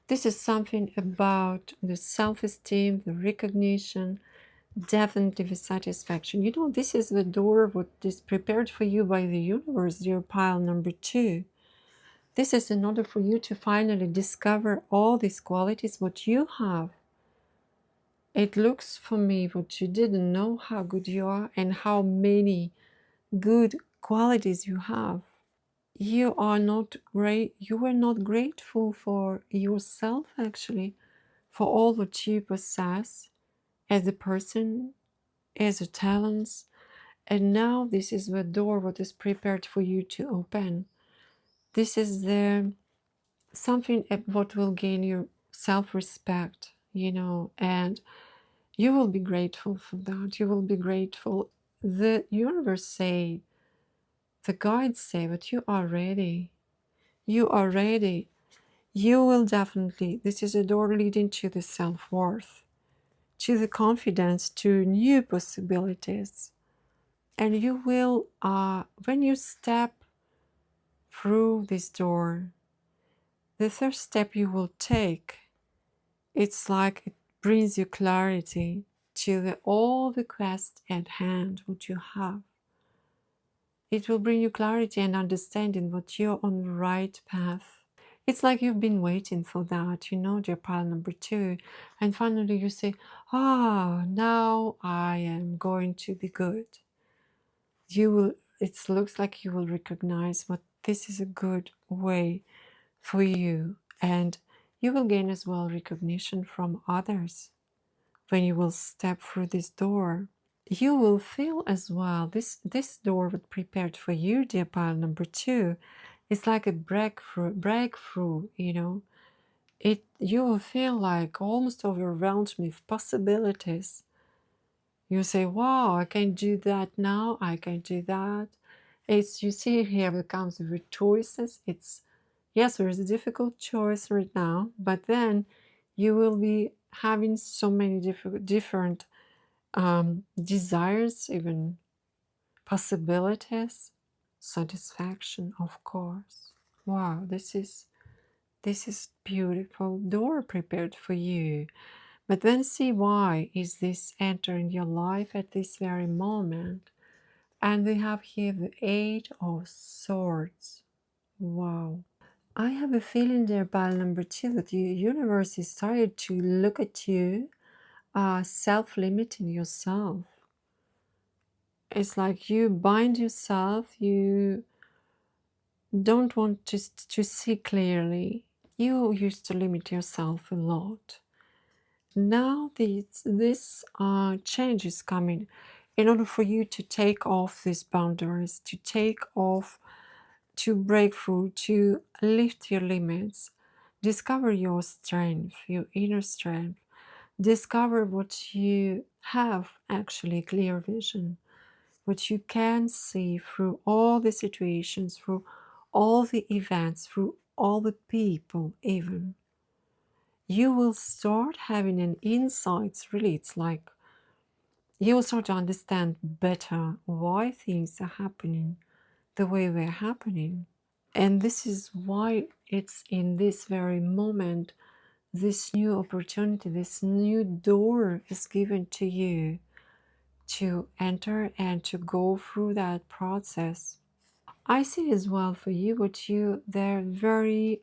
This is something about the self-esteem, the recognition, definitely the satisfaction. You know, this is the door what is prepared for you by the universe, dear pile number 2. This is in order for you to finally discover all these qualities what you have. It looks for me what you didn't know how good you are and how many good qualities you have. You are not great. You were not grateful for yourself actually, for all that you possess as a person, as a talents. And now this is the door what is prepared for you to open. This is the something what will gain you self-respect, you know, and you will be grateful for that. You will be grateful. The universe say, the guides say that you are ready. You are ready. You will definitely, this is a door leading to the self-worth, to the confidence, to new possibilities. And you will, when you step through this door, the first step you will take, it's like it brings you clarity to all the quest at hand, what you have. It will bring you clarity and understanding that you're on the right path. It's like you've been waiting for that, you know, dear pile number 2. And finally you say, now I am going to be good. You will, it looks like you will recognize what this is a good way for you. And you will gain as well recognition from others when you will step through this door. You will feel as well, this door was prepared for you, dear pile number 2. It's like a breakthrough, you know. You will feel like almost overwhelmed with possibilities. You say, wow, I can do that now, I can do that. It's, you see here it comes with choices. It's, yes, there is a difficult choice right now, but then you will be having so many different desires, even possibilities, satisfaction, of course. Wow, this is beautiful door prepared for you. But then see why is this entering your life at this very moment. And we have here the 8 of Swords. Wow. I have a feeling there, pile number 2, that the universe is started to look at you self-limiting yourself. It's like you bind yourself, you don't want to see clearly. You used to limit yourself a lot. Now this change is coming in order for you to take off these boundaries, to take off, to break through, to lift your limits, discover your strength, your inner strength, discover what you have actually, clear vision, what you can see through all the situations, through all the events, through all the people even. You will start having an insights, really. It's like you will start to understand better why things are happening the way they're happening. And this is why it's in this very moment, this new opportunity, this new door is given to you to enter and to go through that process. I see as well for you, but they're very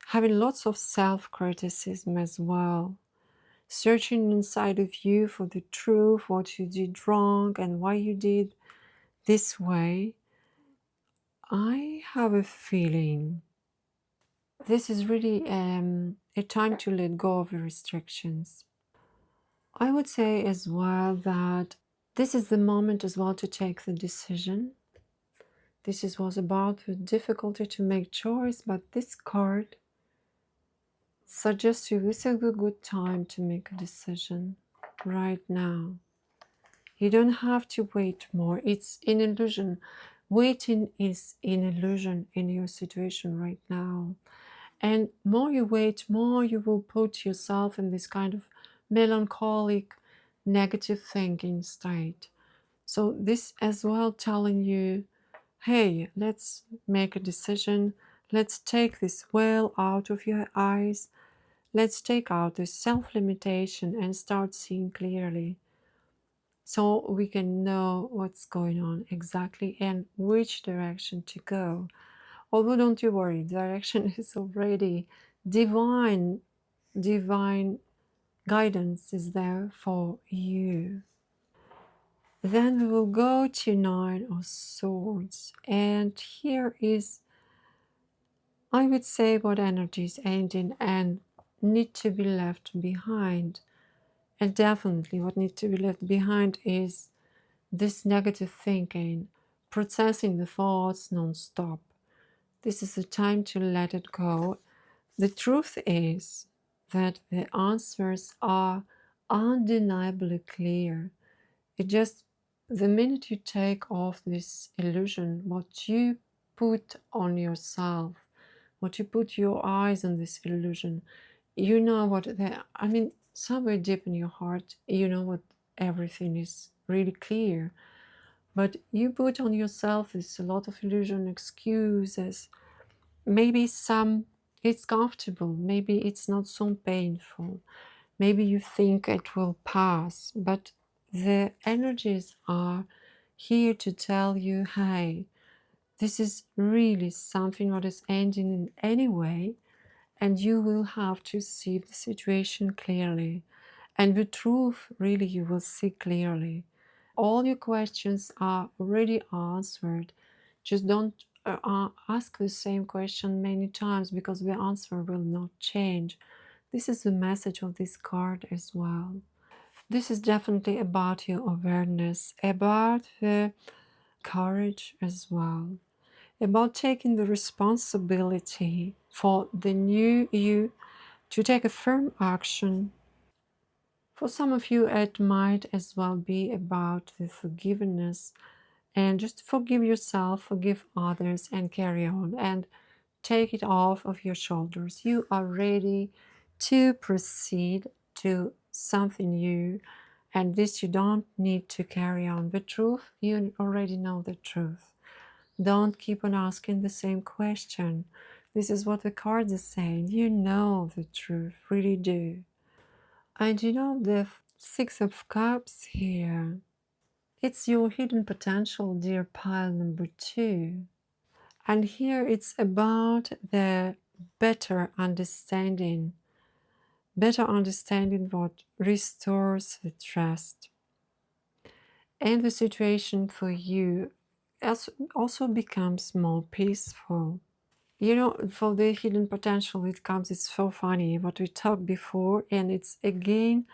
having lots of self-criticism as well, searching inside of you for the truth, what you did wrong and why you did this way. I have a feeling this is really a time to let go of the restrictions. I would say as well that this is the moment as well to take the decision. Was about the difficulty to make choice, but this card suggests you this is a good time to make a decision right now. You don't have to wait more. It's an illusion. Waiting is an illusion in your situation right now. And more you wait, more you will put yourself in this kind of melancholic, negative thinking state. So this as well telling you, hey, let's make a decision. Let's take this veil out of your eyes. Let's take out the self-limitation and start seeing clearly, so we can know what's going on exactly and which direction to go. Although don't you worry, direction is already divine. Divine guidance is there for you. Then we will go to Nine of Swords, and here is, I would say, what energy is ending and need to be left behind. And definitely what needs to be left behind is this negative thinking, processing the thoughts non-stop. This is the time to let it go. The truth is that the answers are undeniably clear. It just, the minute you take off this illusion, what you put on yourself, what you put your eyes on this illusion, you know what I mean, somewhere deep in your heart, you know what everything is really clear. But you put on yourself this a lot of illusion, excuses. Maybe some it's comfortable, maybe it's not so painful. Maybe you think it will pass, but the energies are here to tell you, hey, this is really something what is ending in any way, and you will have to see the situation clearly. And the truth, really, you will see clearly. All your questions are already answered. Just don't ask the same question many times, because the answer will not change. This is the message of this card as well. This is definitely about your awareness, about the courage as well, about taking the responsibility for the new you, to take a firm action. For some of you, it might as well be about the forgiveness, and just forgive yourself, forgive others, and carry on and take it off of your shoulders. You are ready to proceed to something new, and this you don't need to carry on. The truth, you already know the truth. Don't keep on asking the same question. This is what the cards are saying. You know the truth, really do. And you know the Six of Cups here. It's your hidden potential, dear pile number 2. And here it's about the better understanding what restores the trust. And the situation for you also becomes more peaceful. You know, for the hidden potential, it's so funny what we talked before, and it's again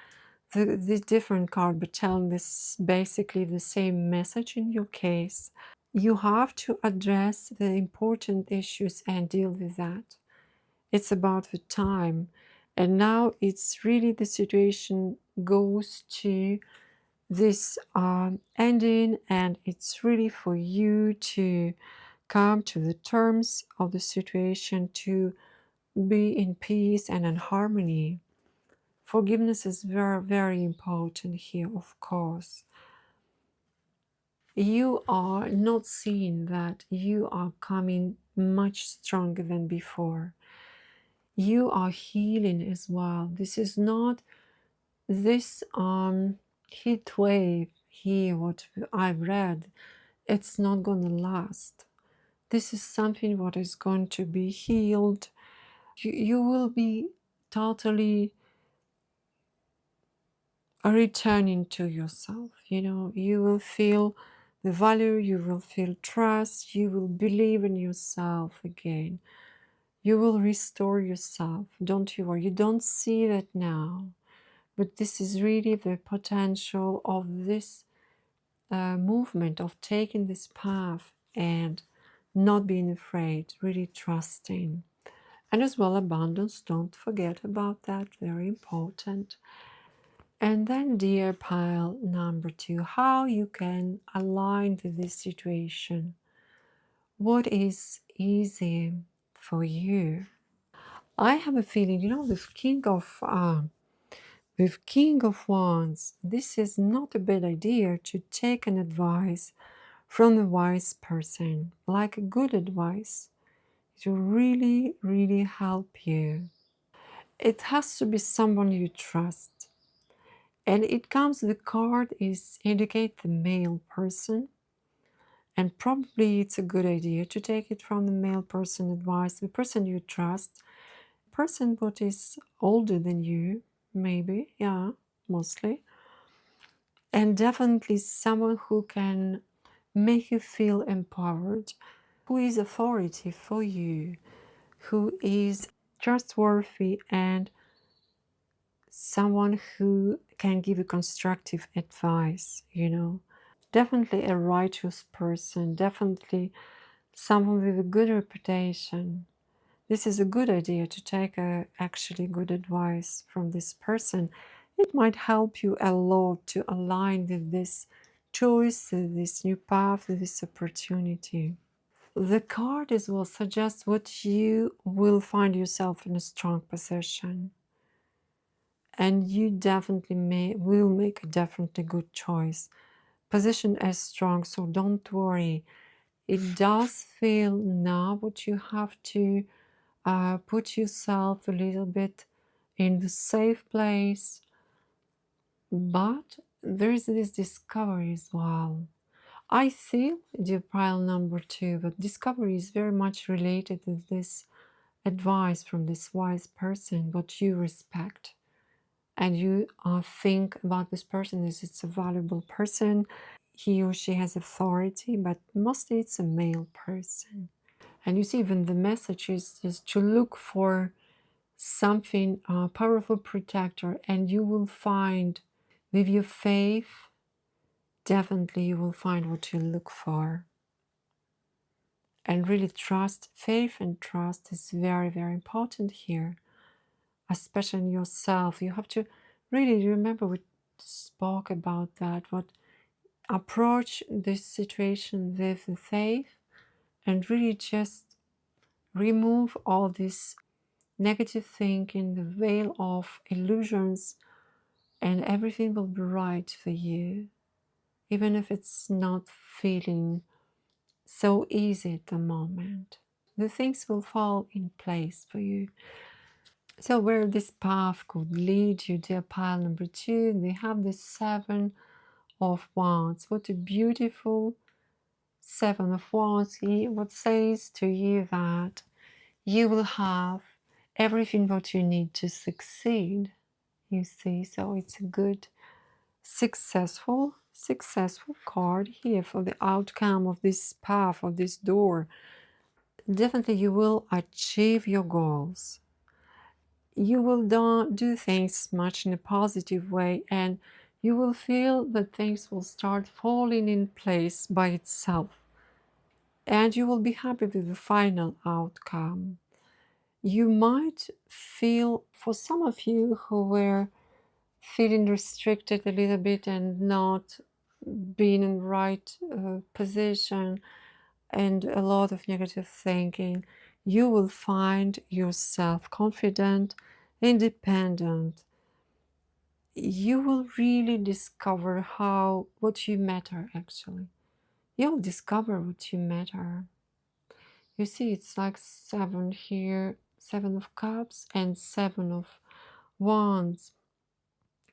the different card, but telling this basically the same message in your case. You have to address the important issues and deal with that. It's about the time. And now it's really the situation goes to this ending, and it's really for you to come to the terms of the situation, to be in peace and in harmony. Forgiveness is very, very important here, of course. You are not seeing that you are coming much stronger than before. You are healing as well. This is not this heat wave here, what I've read, it's not going to last. This is something what is going to be healed. You will be totally returning to yourself. You know, you will feel the value, you will feel trust, you will believe in yourself again. You will restore yourself. Don't you worry. You don't see that now, but this is really the potential of this movement, of taking this path and not being afraid, really trusting. And as well, abundance, don't forget about that, very important. And then, dear pile number 2, how you can align with this situation. What is easy for you? I have a feeling, with King of Wands, this is not a bad idea to take an advice from a wise person, like a good advice, to really, really help you. It has to be someone you trust. And it comes, the card is indicate the male person. And probably it's a good idea to take it from the male person advice, the person you trust, person what is older than you, maybe, yeah, mostly. And definitely someone who can make you feel empowered, who is authority for you, who is trustworthy, and someone who can give you constructive advice, Definitely a righteous person, definitely someone with a good reputation. This is a good idea to take actually good advice from this person. It might help you a lot to align with this choice, with this new path, with this opportunity. The card as well suggests what you will find yourself in a strong position. And you definitely will make a definitely good choice. Position as strong, so don't worry. It does feel now what you have to put yourself a little bit in the safe place, but there is this discovery as well. I feel, dear pile number 2, that discovery is very much related with this advice from this wise person, what you respect. And you think about this person as it's a valuable person. He or she has authority, but mostly it's a male person. And you see, even the message is to look for something powerful protector, and you will find with your faith, definitely you will find what you look for. And really trust, faith and trust is very, very important here, especially in yourself. You have to really remember we spoke about that, what approach this situation with faith and really just remove all this negative thinking, the veil of illusions, and everything will be right for you, even if it's not feeling so easy at the moment. The things will fall in place for you. So where this path could lead you, dear pile number 2, they have the 7 of Wands. What a beautiful 7 of Wands. He what says to you that you will have everything what you need to succeed. You see, so it's a good, successful card here for the outcome of this path, of this door. Definitely you will achieve your goals. You will do things much in a positive way, and you will feel that things will start falling in place by itself. And you will be happy with the final outcome. You might feel, for some of you who were feeling restricted a little bit and not being in the right position and a lot of negative thinking, you will find yourself confident, independent. You will really discover what you matter actually. You'll discover what you matter. You see, it's like 7 here, 7 of Cups and 7 of Wands.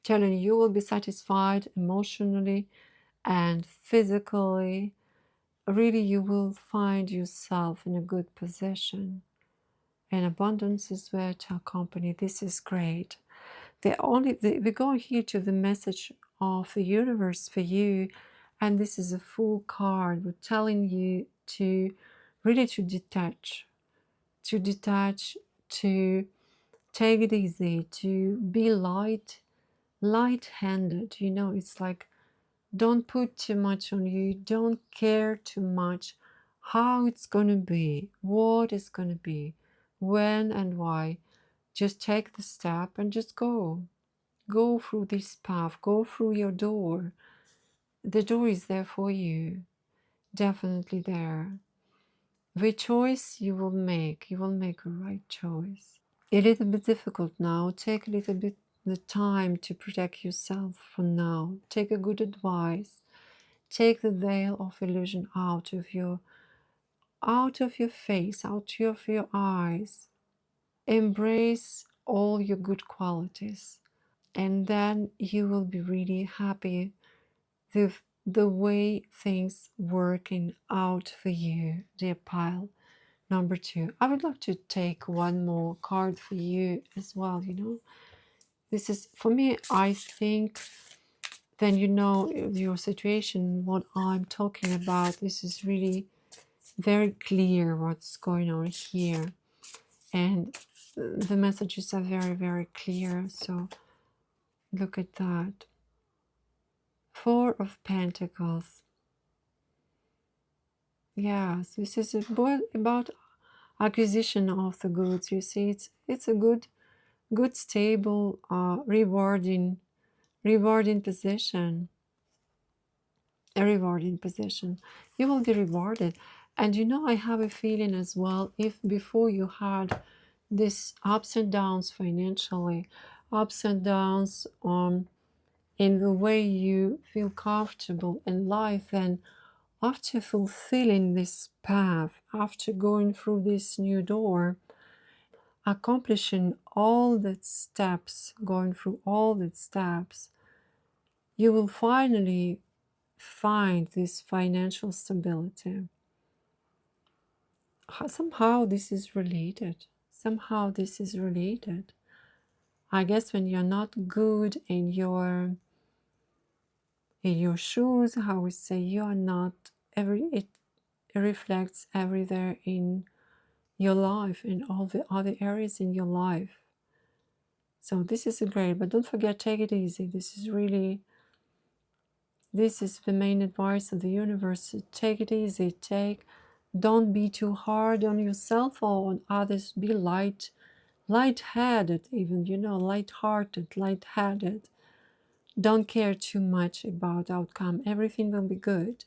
Telling you will be satisfied emotionally and physically. Really, you will find yourself in a good position. And abundance is where to accompany. This is great. We're going here to the message of the universe for you. And this is a full card. We're telling you to really to detach, to take it easy, to be light-handed. It's like, don't put too much on you. Don't care too much how it's going to be, what it's going to be, when and why. Just take the step and just go. Go through this path, go through your door. The door is there for you, definitely there. The choice you will make a right choice. A little bit difficult now. Take a little bit the time to protect yourself for now. Take a good advice. Take the veil of illusion out of your face, out of your eyes. Embrace all your good qualities, and then you will be really happy with the way things working out for you, dear pile number 2. I would like to take one more card for you as well. This is for me. I think then you know your situation, what I'm talking about. This is really very clear what's going on here, and the messages are very, very clear. So look at that. 4 of Pentacles. Yes, this is about acquisition of the goods. You see, it's a good, stable, rewarding position. A rewarding position. You will be rewarded. And I have a feeling as well, if before you had this ups and downs financially, ups and downs in the way you feel comfortable in life, and after fulfilling this path, after going through this new door, accomplishing all the steps, going through all the steps, you will finally find this financial stability. Somehow this is related. Somehow this is related. I guess when you're not good in your shoes, how we say, you are not it reflects everywhere in your life, in all the other areas in your life. So this is great, but don't forget, take it easy. This is the main advice of the universe. Take it easy. Don't be too hard on yourself or on others. Be light-headed, even, light-hearted, light-headed. Don't care too much about outcome. Everything will be good.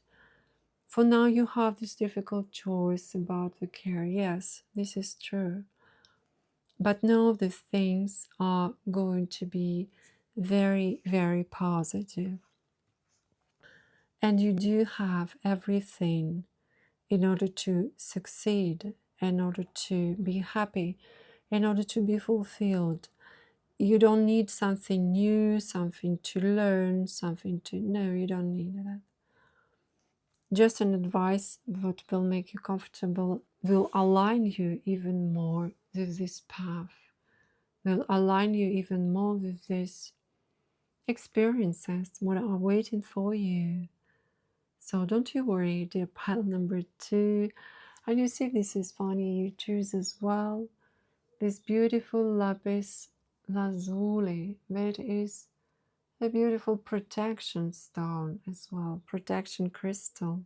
For now, you have this difficult choice about the care. Yes, this is true. But know the things are going to be very, very positive. And you do have everything in order to succeed, in order to be happy, in order to be fulfilled. You don't need something new, something to learn, no, you don't need that. Just an advice that will make you comfortable, will align you even more with this path, will align you even more with these experiences, what are waiting for you. So don't you worry, dear pile number 2. And you see, this is funny, you choose as well this beautiful Lapis Lazuli. That is a beautiful protection stone as well, protection crystal.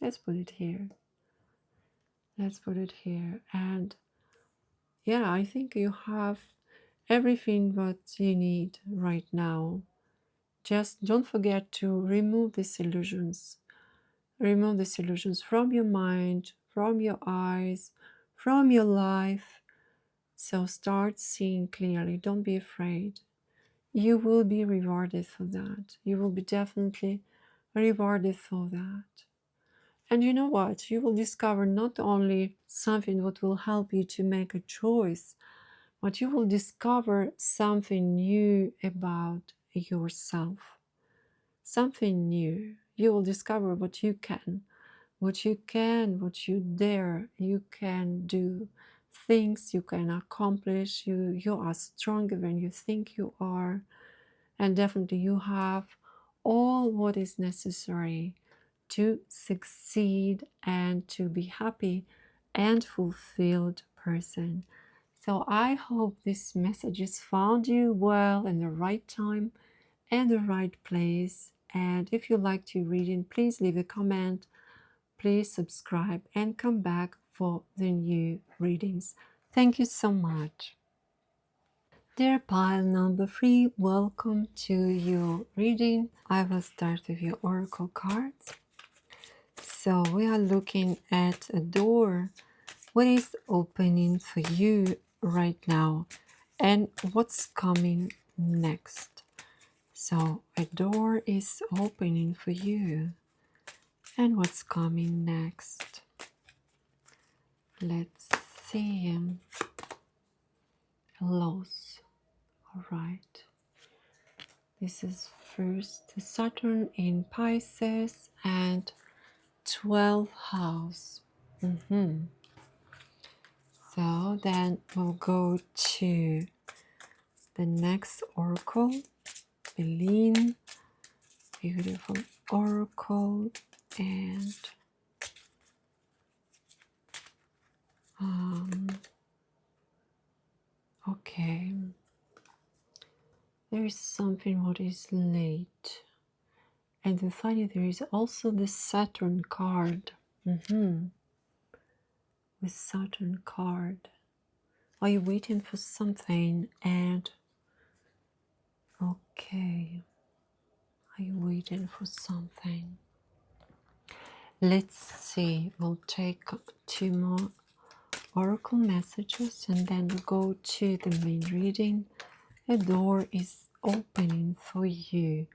Let's put it here. Let's put it here. And yeah, I think you have everything what you need right now. Just don't forget to remove these illusions. Remove these illusions from your mind, from your eyes, from your life. So start seeing clearly. Don't be afraid. You will be rewarded for that. You will be definitely rewarded for that. And you know what? You will discover not only something that will help you to make a choice, but you will discover something new about yourself. Something new. You will discover what you dare, you can do, things you can accomplish. You are stronger than you think you are, and definitely you have all what is necessary to succeed and to be happy and fulfilled person. So I hope this message has found you well in the right time and the right place. And if you like to read it, please leave a comment. Please subscribe and come back for the new readings. Thank you so much. Dear pile number 3, welcome to your reading. I will start with your oracle cards. So we are looking at a door. What is opening for you right now and what's coming next? So a door is opening for you and what's coming next? Let's see. Loss. All right. This is first Saturn in Pisces and 12th house. So then we'll go to the next oracle, Beline, beautiful oracle, and okay, there is something what is late. And then finally there is also the Saturn card. The Saturn card. Are you waiting for something? And okay, are you waiting for something? Let's see. We'll take 2 more oracle messages and then we'll go to the main reading. A door is opening for you.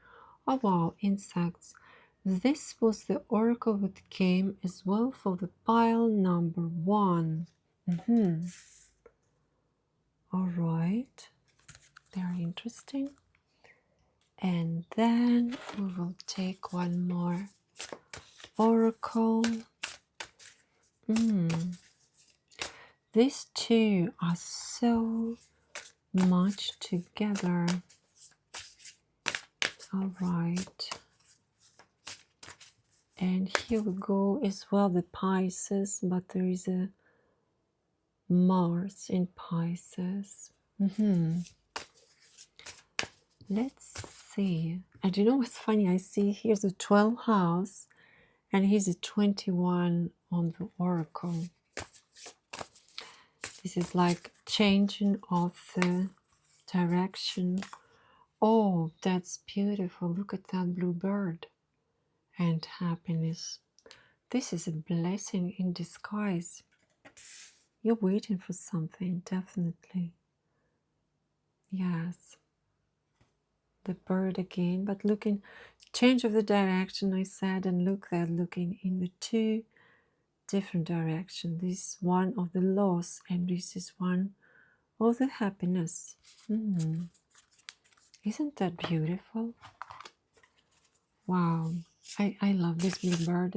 Oh wow, insects. This was the oracle that came as well for the pile number 1. All right, very interesting. And then we will take one more oracle. These two are so much together. All right. And here we go as well, the Pisces, but there is a Mars in Pisces. Let's see. And you know what's funny? I see here's a 12th house and here's a 21 on the oracle. This is like changing of the direction. Oh, that's beautiful. Look at that blue bird and happiness. This is a blessing in disguise. You're waiting for something, definitely. Yes. The bird again, but looking, change of the direction, I said, and look there, looking in the 2 different directions. This is one of the loss, and this is one of the happiness. Isn't that beautiful? Wow, I love this blue bird.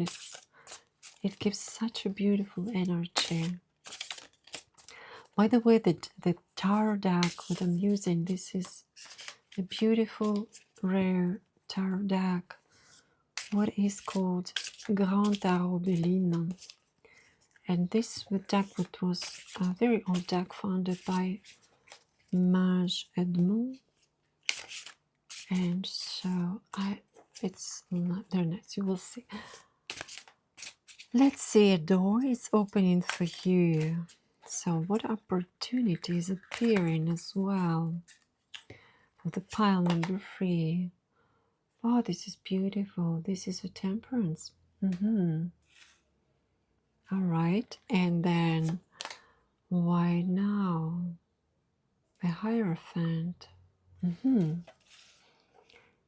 It gives such a beautiful energy. By the way, the tarot deck that I'm using, this is a beautiful, rare tarot deck. What is called Grand Tarot Beline. And this deck was a very old deck founded by Mage Edmond. And so it's not very nice, you will see. Let's see, a door is opening for you. So what opportunities appearing as well for the pile number 3? Oh, this is beautiful. This is a temperance. All right, and then why now? A Hierophant.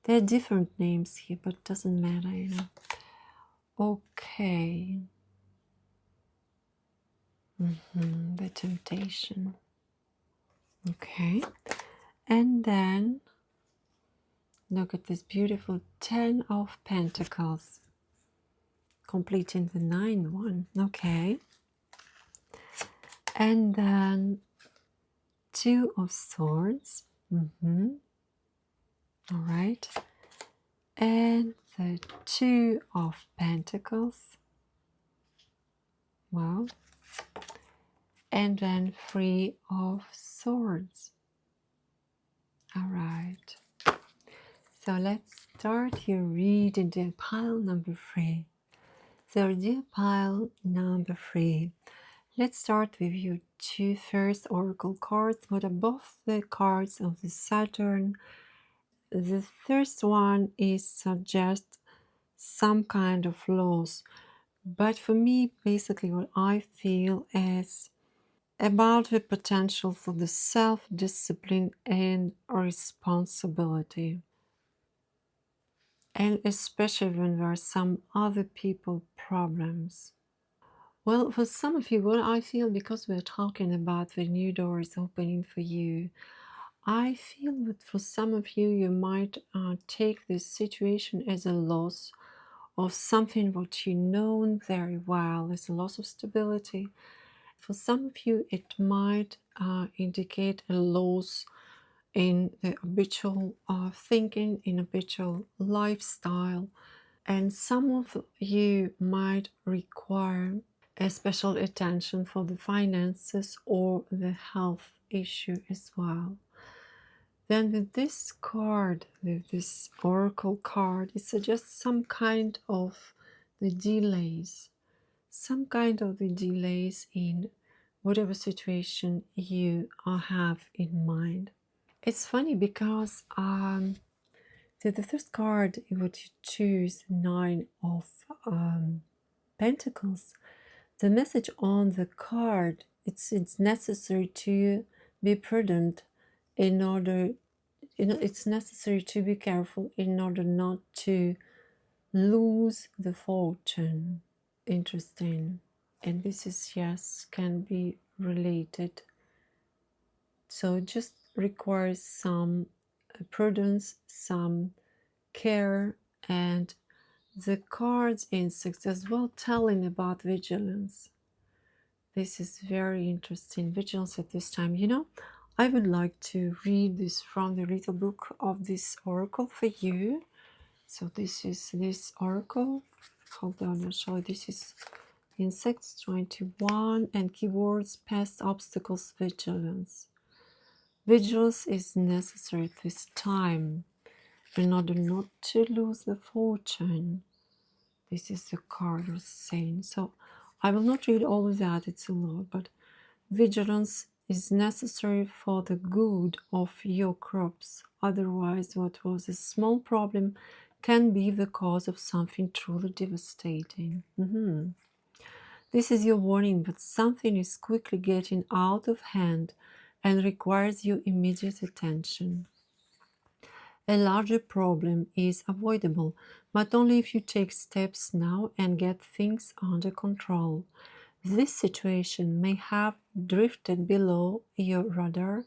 There are different names here, but it doesn't matter, you know. Okay. The Temptation. Okay. And then look at this beautiful 10 of Pentacles. Completing the 9th one. Okay. And then 2 of Swords. All right. And the 2 of Pentacles. Wow. And then 3 of Swords. All right. So let's start your reading, dear pile number 3. So dear pile number 3, Let's start with your two first oracle cards, what are both the cards of the Saturn. The first one is suggest some kind of loss, but for me, basically, what I feel is about the potential for the self-discipline and responsibility, and especially when there are some other people problems. Well, for some of you, what I feel, because we're talking about the new doors opening for you, I feel that for some of you, you might take this situation as a loss of something what you know very well, as a loss of stability. For some of you, it might indicate a loss in the habitual thinking, in habitual lifestyle, and some of you might require a special attention for the finances or the health issue as well. Then with this card, with this oracle card, it suggests some kind of the delays, some kind of the delays in whatever situation you have in mind. It's funny because the first card, what you choose, Nine of Pentacles, the message on the card, it's necessary to be prudent in order, it's necessary to be careful in order not to lose the fortune. Interesting. And this is, yes, can be related. So it just requires some prudence, some care, and the cards insects as well telling about vigilance. This is very interesting. Vigilance at this time. You know, I would like to read this from the little book of this oracle for you. So this is this oracle. Hold on, I'll show you. This is insects 21 and keywords past obstacles vigilance. Vigilance is necessary at this time in order not to lose the fortune. This is the card is saying. So I will not read all of that, it's a lot, but vigilance is necessary for the good of your crops. Otherwise, what was a small problem can be the cause of something truly devastating. This is your warning, but something is quickly getting out of hand and requires your immediate attention. A larger problem is avoidable, but only if you take steps now and get things under control. This situation may have drifted below your radar,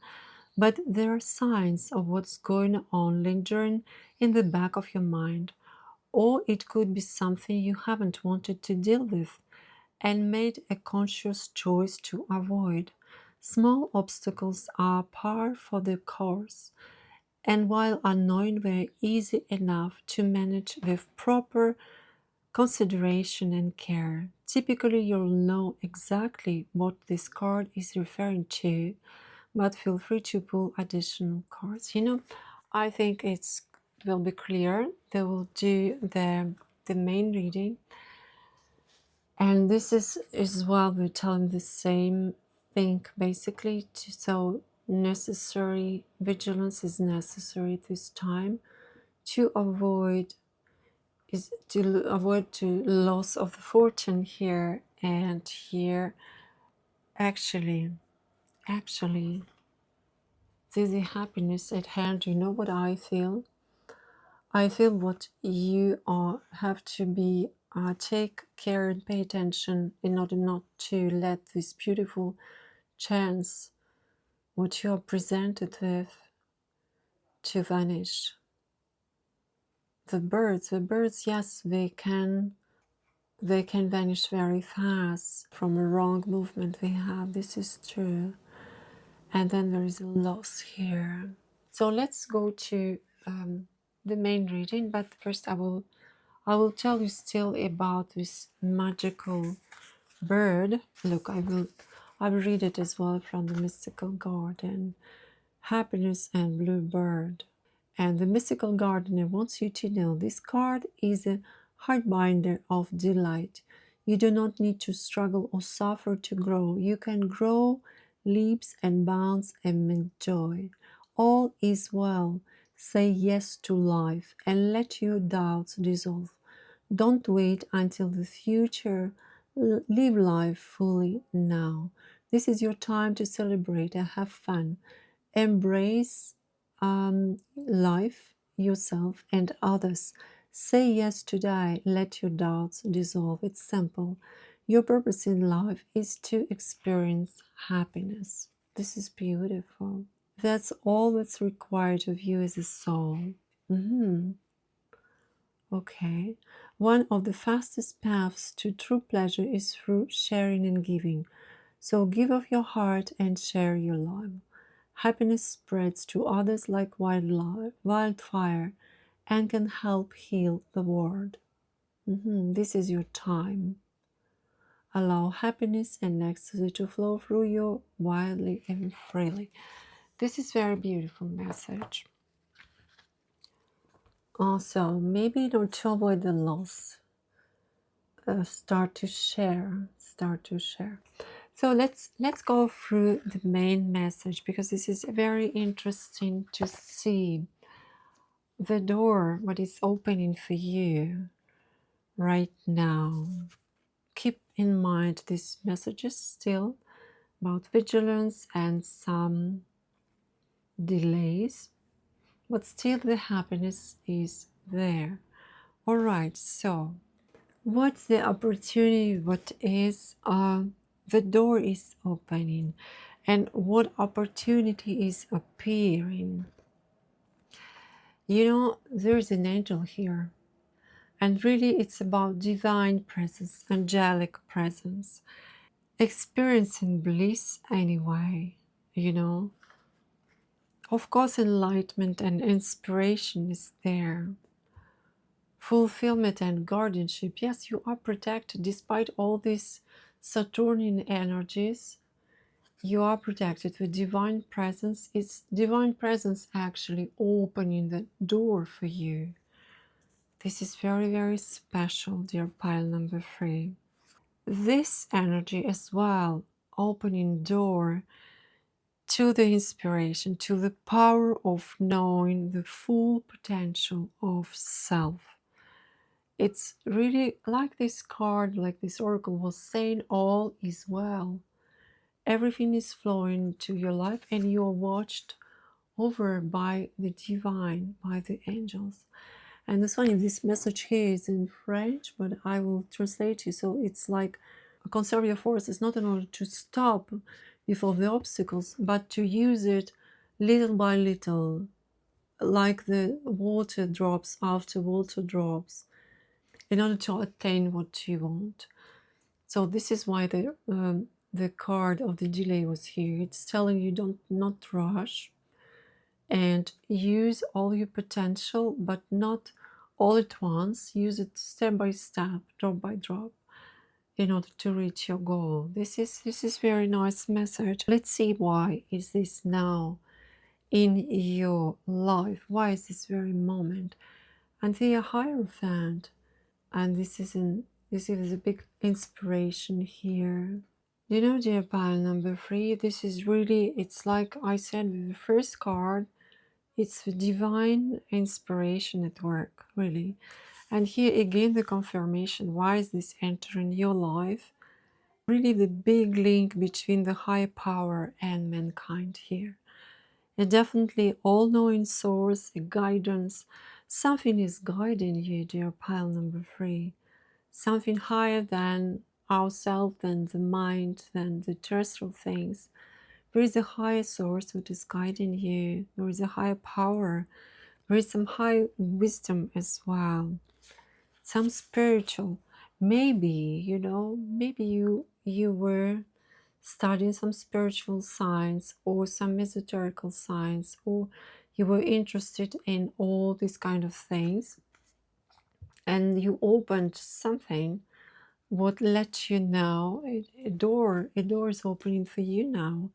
but there are signs of what's going on lingering in the back of your mind, or it could be something you haven't wanted to deal with and made a conscious choice to avoid. Small obstacles are par for the course, and while annoying, very easy enough to manage with proper consideration and care. Typically, you'll know exactly what this card is referring to, but feel free to pull additional cards. You know, I think it's will be clear. They will do the main reading, and this is as well. We're telling the same thing basically. So necessary vigilance is necessary at this time to avoid to loss of the fortune here and here. Actually, the happiness at hand. You know what I feel? I feel what you have to be take care and pay attention in order not to let this beautiful chance, what you are presented with, to vanish. The birds, yes, they can vanish very fast from a wrong movement we have. This is true. And then there is a loss here. So let's go to the main reading. But first, I will tell you still about this magical bird. Look, I will read it as well from the Mystical Garden. Happiness and Blue Bird. And the Mystical Gardener wants you to know this card is a heart binder of delight. You do not need to struggle or suffer to grow. You can grow leaps and bounds and make joy. All is well. Say yes to life and let your doubts dissolve. Don't wait until the future. Live life fully now. This is your time to celebrate and have fun. Embrace life, yourself, and others. Say yes today. Let your doubts dissolve. It's simple. Your purpose in life is to experience happiness. This is beautiful. That's all that's required of you as a soul. Mhm. Okay. One of the fastest paths to true pleasure is through sharing and giving. So give of your heart and share your love. Happiness spreads to others like wildfire and can help heal the world. This is your time. Allow happiness and ecstasy to flow through you wildly and freely. This is very beautiful message. Also, maybe to avoid the loss, start to share. So let's go through the main message, because this is very interesting to see the door, what is opening for you right now. Keep in mind these messages still about vigilance and some delays, but still the happiness is there. All right, so what's the opportunity? What is the door is opening, and what opportunity is appearing? You know, there's an angel here. And really, it's about divine presence, angelic presence, experiencing bliss anyway, you know. Of course, enlightenment and inspiration is there. Fulfillment and guardianship. Yes, you are protected despite all these Saturnian energies. You are protected with divine presence. It's divine presence actually opening the door for you. This is very, very special, dear pile number 3. This energy as well, opening door to the inspiration, to the power of knowing the full potential of self. It's really like this card, like this oracle was saying, all is well. Everything is flowing to your life and you are watched over by the divine, by the angels. And it's funny, this message here is in French, but I will translate you. So it's like, conserve your forces not in order to stop before the obstacles, but to use it little by little, like the water drops after water drops, in order to attain what you want. So this is why the card of the delay was here. It's telling you don't not rush and use all your potential, but not all at once. Use it step by step, drop by drop, in order to reach your goal. This is very nice message. Let's see why is this now in your life. Why is this very moment? And the Hierophant, and this is a big inspiration here. You know, dear pile number 3, this is really, it's like I said with the first card, it's the divine inspiration at work, really. And here again, the confirmation. Why is this entering your life? Really the big link between the higher power and mankind here. And definitely all-knowing source, a guidance. Something is guiding you, dear pile number 3. Something higher than ourselves, than the mind, than the terrestrial things. There is a higher source which is guiding you. There is a higher power. There is some high wisdom as well. Some spiritual. Maybe, you know, maybe you were studying some spiritual science or some esoterical science, or you were interested in all these kind of things, and you opened something what let you know a door is opening for you now,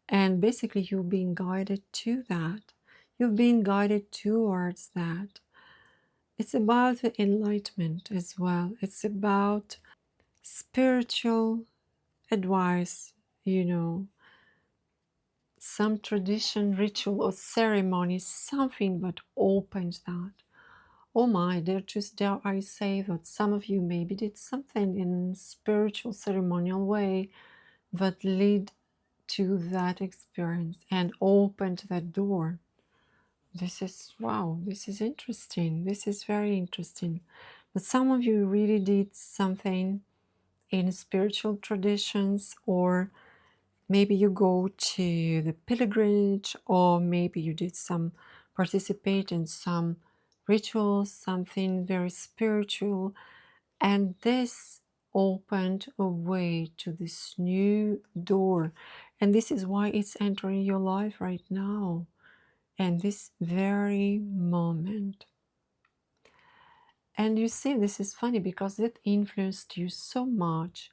and basically you're being guided to that. You've been guided towards that. It's about the enlightenment as well. It's about spiritual advice, you know, some tradition, ritual, or ceremony, something that opens that. Oh my, dare I say that some of you maybe did something in spiritual, ceremonial way that lead to that experience and opened that door. This is, wow, this is interesting. This is very interesting. But some of you really did something in spiritual traditions, or maybe you go to the pilgrimage, or maybe you did some participate in some rituals, something very spiritual, and this opened a way to this new door. And this is why it's entering your life right now, and this very moment. And you see, this is funny because it influenced you so much.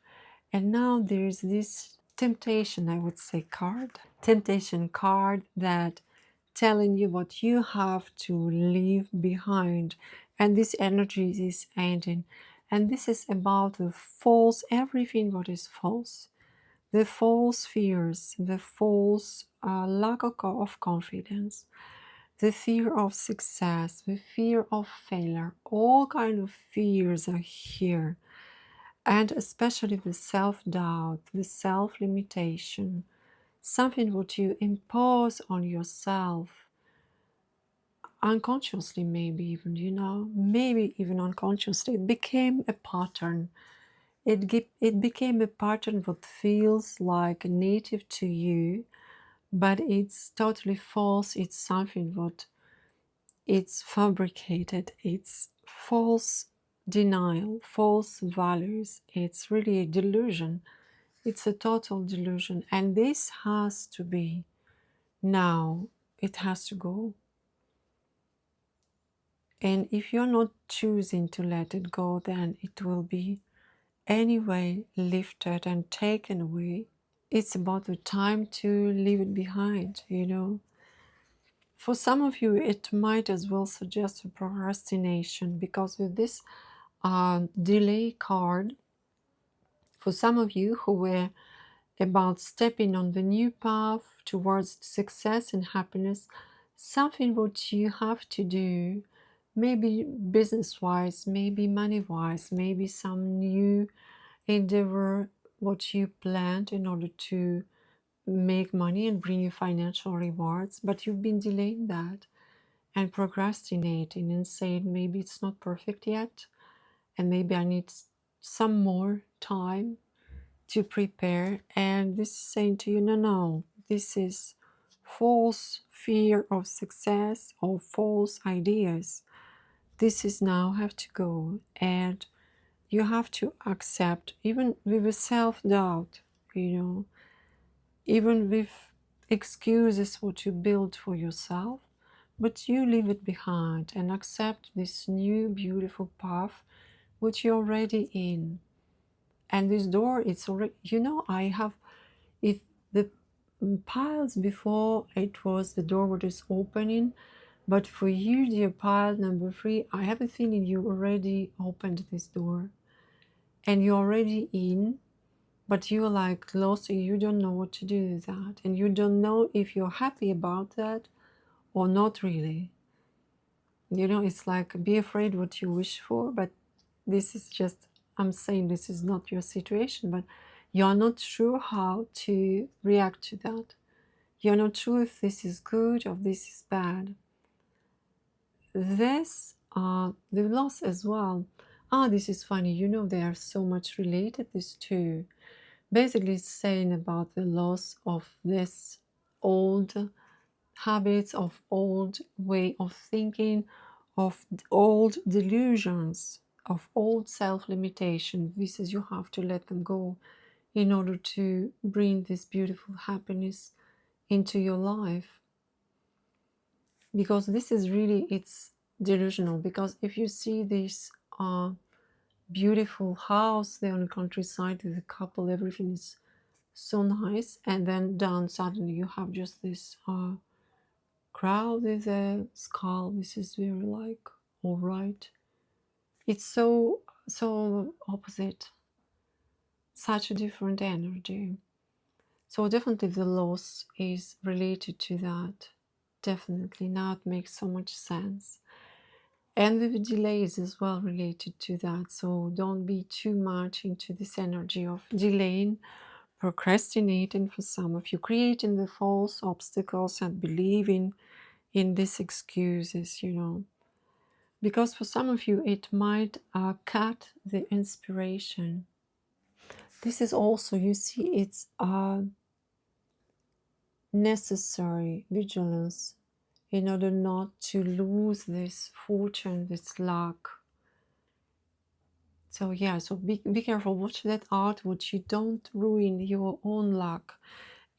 And now there's this temptation, I would say, temptation card that telling you what you have to leave behind. And this energy is ending. And this is about the false, everything what is false. The false fears, the false lack of confidence, the fear of success, the fear of failure, all kind of fears are here. And especially the self-doubt, the self-limitation, something what you impose on yourself unconsciously, maybe even, you know, maybe even unconsciously. It became a pattern. It became a pattern that feels like native to you, but it's totally false. It's something what it's fabricated. It's false denial, false values. It's really a delusion. It's a total delusion. And this has to be now. It has to go. And if you're not choosing to let it go, then it will be anyway lifted and taken away. It's about the time to leave it behind, you know. For some of you, it might as well suggest a procrastination, because with this delay card, for some of you who were about stepping on the new path towards success and happiness, something what you have to do, maybe business-wise, maybe money-wise, maybe some new endeavor what you planned in order to make money and bring you financial rewards, but you've been delaying that and procrastinating and saying maybe it's not perfect yet, and maybe I need some more time to prepare. And this is saying to you, no, no, this is false fear of success or false ideas. This is now have to go, and you have to accept, even with a self-doubt, you know, even with excuses what you build for yourself, but you leave it behind and accept this new beautiful path which you're already in. And this door, it's already, you know, I have, if the piles before, it was the door what is opening, but for you, dear pile number 3, I have a feeling you already opened this door and you're already in, but you're like lost, you don't know what to do with that, and you don't know if you're happy about that or not really. You know, it's like, be afraid what you wish for, but this is just, I'm saying this is not your situation, but you're not sure how to react to that. You're not sure if this is good or this is bad. This, the loss as well. This is funny, you know, they are so much related, these two. Basically, it's saying about the loss of this old habits, of old way of thinking, of old delusions, of old self-limitation. This is, you have to let them go in order to bring this beautiful happiness into your life. Because this is really, it's delusional. Because if you see this beautiful house there on the countryside with a couple, everything is so nice, and then down suddenly you have just this crowd with a skull. This is very like, all right, it's so opposite. such a different energy. So definitely the loss is related to that. Definitely. Now it makes so much sense. And the delays as well related to that. So don't be too much into this energy of delaying, procrastinating for some of you, creating the false obstacles and believing in these excuses, you know. Because for some of you, it might cut the inspiration. This is also, you see, it's necessary vigilance in order not to lose this fortune, this luck. So yeah, so be careful, watch that outward. You don't ruin your own luck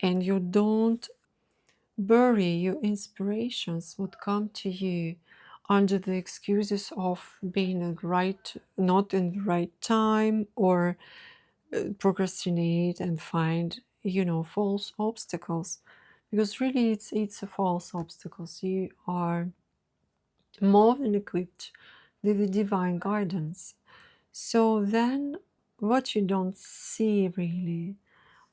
and you don't bury your inspirations would come to you under the excuses of being not in the right time, or procrastinate and find, you know, false obstacles. Because really it's a false obstacles. You are more than equipped with the divine guidance. So then what you don't see really,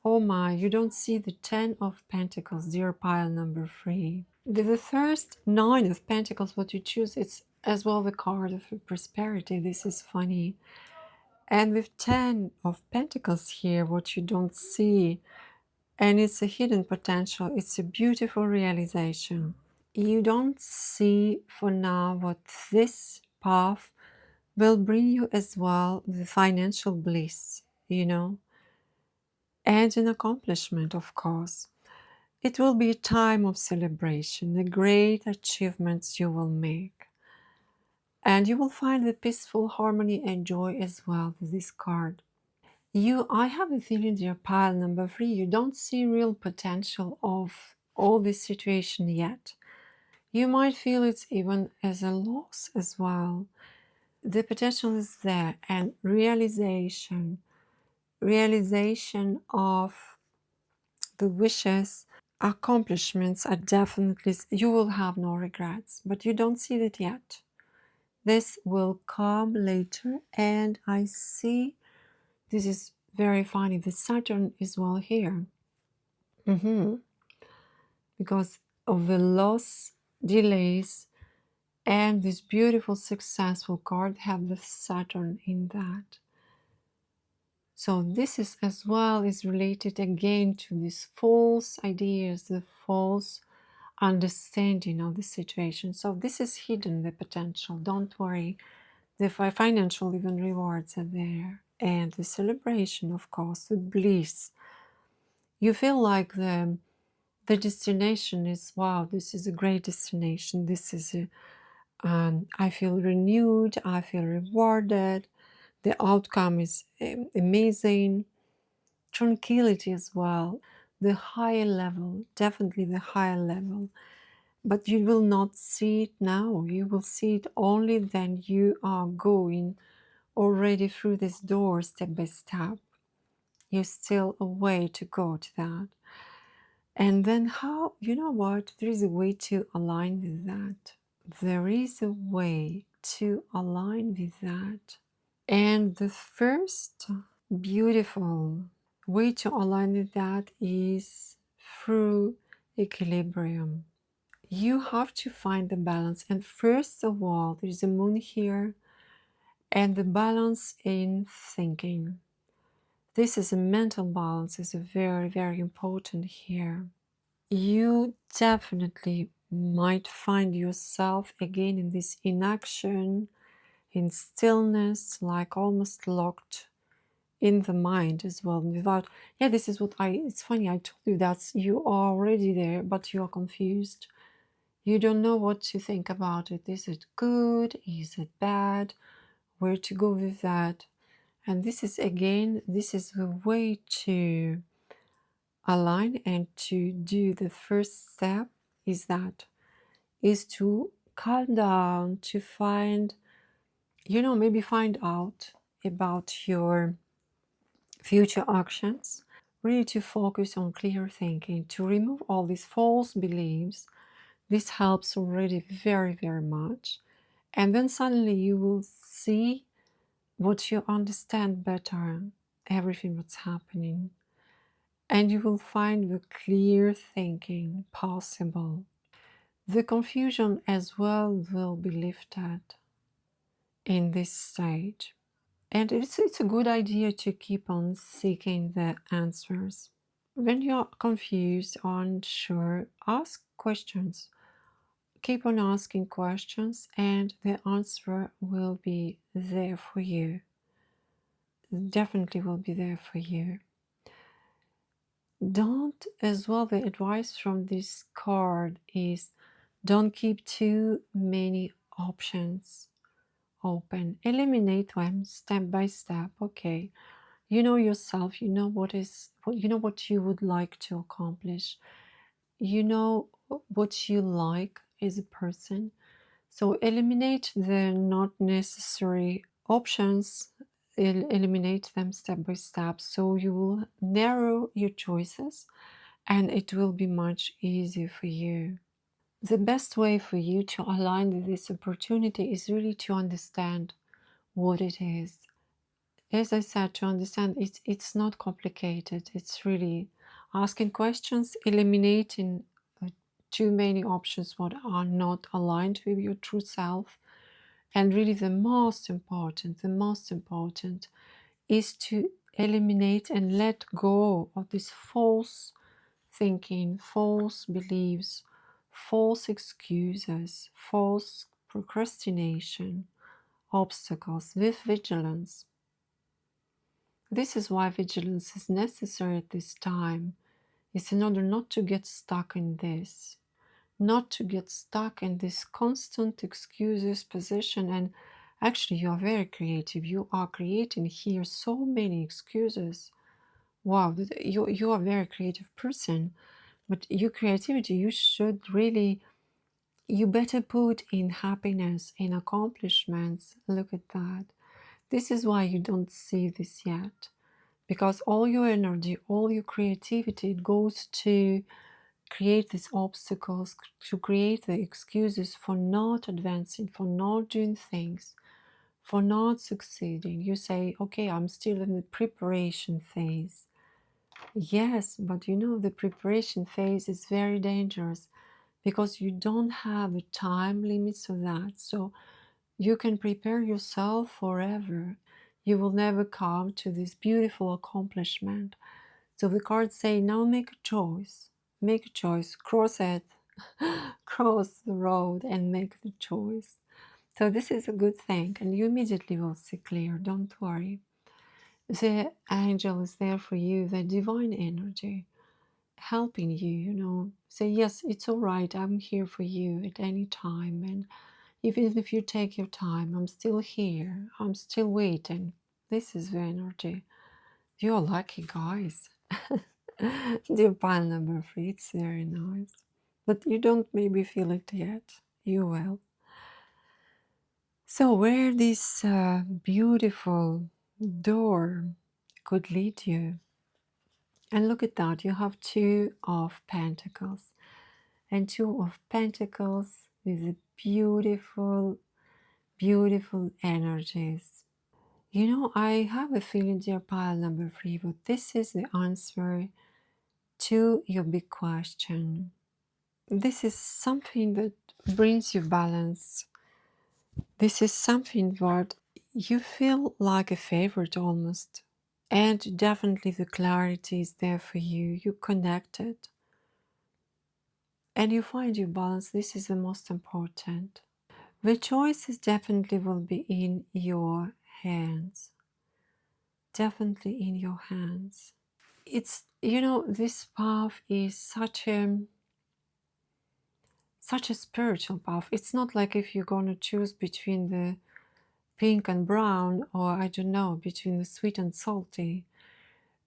oh my, you don't see the 10 of Pentacles, dear pile number 3. The first 9 of Pentacles, what you choose, it's as well the card of prosperity. This is funny. And with 10 of Pentacles here, what you don't see, and it's a hidden potential, it's a beautiful realization. You don't see for now what this path will bring you as well, the financial bliss, you know, and an accomplishment, of course. It will be a time of celebration, the great achievements you will make. And you will find the peaceful harmony and joy as well with this card. I have a feeling, dear pile number 3, you don't see real potential of all this situation yet. You might feel it's even as a loss as well. The potential is there, and realization of the wishes, accomplishments are definitely, you will have no regrets, but you don't see that yet. This will come later, and I see, this is very funny, the Saturn is well here. Because of the loss, delays, and this beautiful successful card have the Saturn in that. So this is as well is related again to these false ideas, the false understanding of the situation. So this is hidden, the potential. Don't worry. The financial even rewards are there. And the celebration, of course, the bliss. You feel like the destination is, wow, this is a great destination. This is a, I feel renewed. I feel rewarded. The outcome is amazing. Tranquility as well. The higher level, definitely the higher level. But you will not see it now. You will see it only when you are going already through this door step by step. You're still a way to go to that. And then how, you know what, there is a way to align with that. There is a way to align with that. And the first beautiful way to align with that is through equilibrium. You have to find the balance. And first of all, there's a moon here and the balance in thinking. This is a mental balance, is a very, very important here. You definitely might find yourself again in this inaction, in stillness, like almost locked in the mind as well, without, yeah, this is what it's funny, I told you that you are already there, but you are confused. You don't know what to think about it. Is it good? Is it bad? Where to go with that? And this is, again, this is the way to align and to do the first step is to calm down, to find, you know, maybe find out about your future actions, really to focus on clear thinking, to remove all these false beliefs. This helps already very, very much. And then suddenly you will see what you understand better. everything that's happening, and you will find the clear thinking possible. The confusion as well will be lifted in this stage. And it's a good idea to keep on seeking the answers. When you're confused or unsure, ask questions. Keep on asking questions, and the answer will be there for you. Definitely will be there for you. Don't, as well, the advice from this card is don't keep too many options open. Eliminate them step by step. Okay, you know yourself, you know what you would like to accomplish, you know what you like as a person. So eliminate the not necessary options, eliminate them step by step, so you will narrow your choices and it will be much easier for you. The best way for you to align with this opportunity is really to understand what it is. As I said, to understand it's not complicated. It's really asking questions, eliminating too many options what are not aligned with your true self. And really the most important is to eliminate and let go of this false thinking, false beliefs, false excuses, false procrastination, obstacles with vigilance. This is why vigilance is necessary at this time. It's in order not to get stuck in this, not to get stuck in this constant excuses position. And actually, you are very creative. You are creating here so many excuses. Wow, you are a very creative person. But your creativity, you should really, you better put in happiness, in accomplishments. Look at that. This is why you don't see this yet. Because all your energy, all your creativity, it goes to create these obstacles, to create the excuses for not advancing, for not doing things, for not succeeding. You say, okay, I'm still in the preparation phase. Yes, but you know, the preparation phase is very dangerous because you don't have a time limit of that. So you can prepare yourself forever. You will never come to this beautiful accomplishment. So the cards say, now make a choice. Make a choice. Cross it. Cross the road and make the choice. So this is a good thing. And you immediately will see clear. Don't worry. The angel is there for you, the divine energy, helping you, you know. Say, yes, it's all right. I'm here for you at any time. And even if you take your time, I'm still here. I'm still waiting. This is the energy. You're lucky, guys. Dear pile number 3, it's very nice. But you don't maybe feel it yet. You will. So where this beautiful door could lead you. And look at that, you have 2 of Pentacles. And 2 of Pentacles with the beautiful, beautiful energies. You know, I have a feeling, dear pile number 3, but this is the answer to your big question. This is something that brings you balance. This is something that you feel like a favorite almost. And definitely the clarity is there for you. You connect it. And you find your balance. This is the most important. The choices definitely will be in your hands. Definitely in your hands. It's, you know, this path is such a spiritual path. It's not like if you're going to choose between the pink and brown, or I don't know, between the sweet and salty.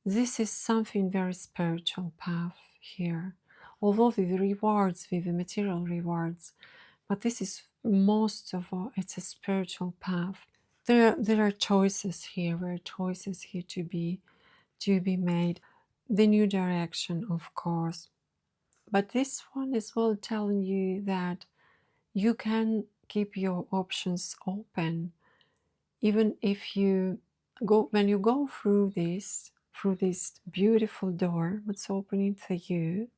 This is something very spiritual path here. Although with the rewards, with the material rewards, but this is most of all, it's a spiritual path. There are choices here, to be made. The new direction, of course. But this one is well telling you that you can keep your options open, even if you when you go through this beautiful door, what's opening for you,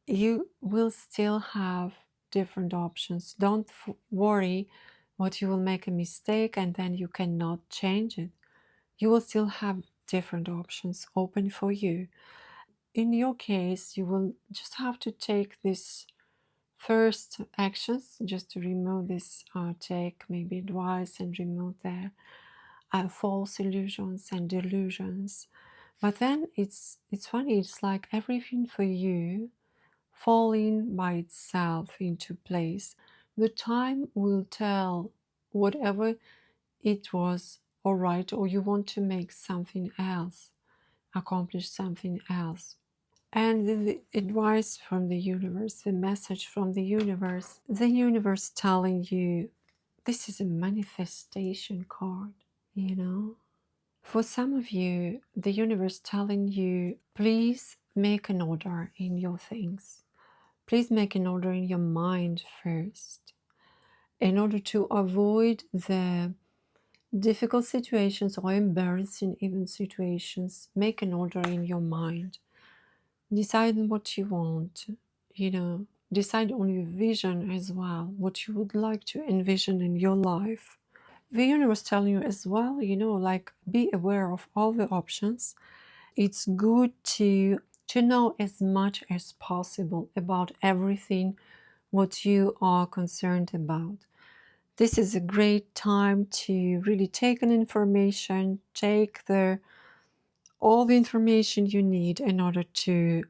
you will still have different options. Don't worry what you will make a mistake and then you cannot change it. You will still have different options open for you. In your case, you will just have to take this first actions just to remove this, take maybe advice and remove the false illusions and delusions. But then it's funny, it's like everything for you falling by itself into place. The time will tell whatever it was all right, or you want to make something else, accomplish something else. And the advice from the universe, the message from the universe telling you, this is a manifestation card, you know. For some of you, the universe telling you, please make an order in your things. Please make an order in your mind first, in order to avoid the difficult situations or embarrassing even situations. Make an order in your mind. Decide what you want, you know, decide on your vision as well, what you would like to envision in your life. The universe telling you as well, you know, like, be aware of all the options. It's good to know as much as possible about everything what you are concerned about. This is a great time to really take an information, take all the information you need in order to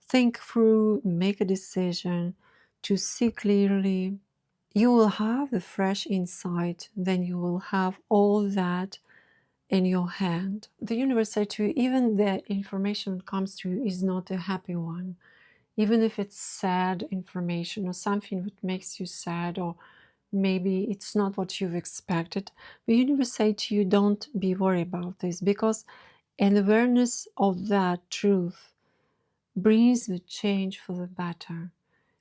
think through, make a decision, to see clearly. You will have the fresh insight, then you will have all that in your hand. The universe said to you, even the information that comes to you is not a happy one. Even if it's sad information or something that makes you sad, or maybe it's not what you've expected, the universe say to you, don't be worried about this, because an awareness of that truth brings the change for the better.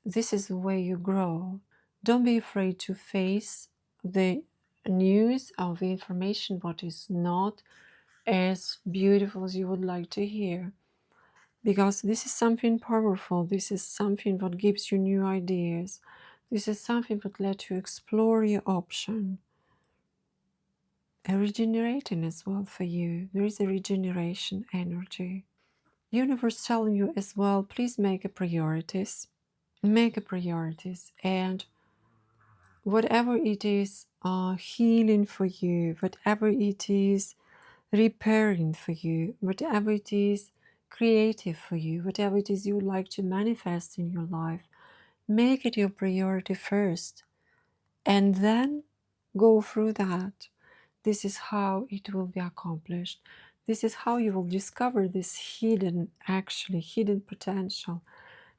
This is the way you grow. Don't be afraid to face the news of the information what is not as beautiful as you would like to hear, because this is something powerful. This is something that gives you new ideas. This is something that lets you explore your option. A regenerating as well for you. There is a regeneration energy. Universe telling you as well, please make a priorities. Make a priorities, and whatever it is healing for you, whatever it is repairing for you, whatever it is creative for you, whatever it is you would like to manifest in your life, make it your priority first and then go through that. This is how it will be accomplished. This is how you will discover this hidden potential,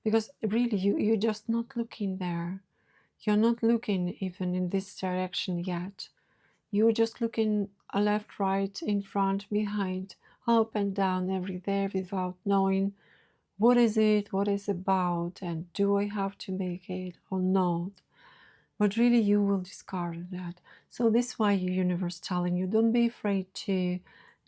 because really you're just not looking there. You're not looking even in this direction yet. You're just looking left, right, in front, behind, up and down, everywhere, without knowing what is it, what is about, and do I have to make it or not. But really you will discover that. So this is why your universe telling you, don't be afraid to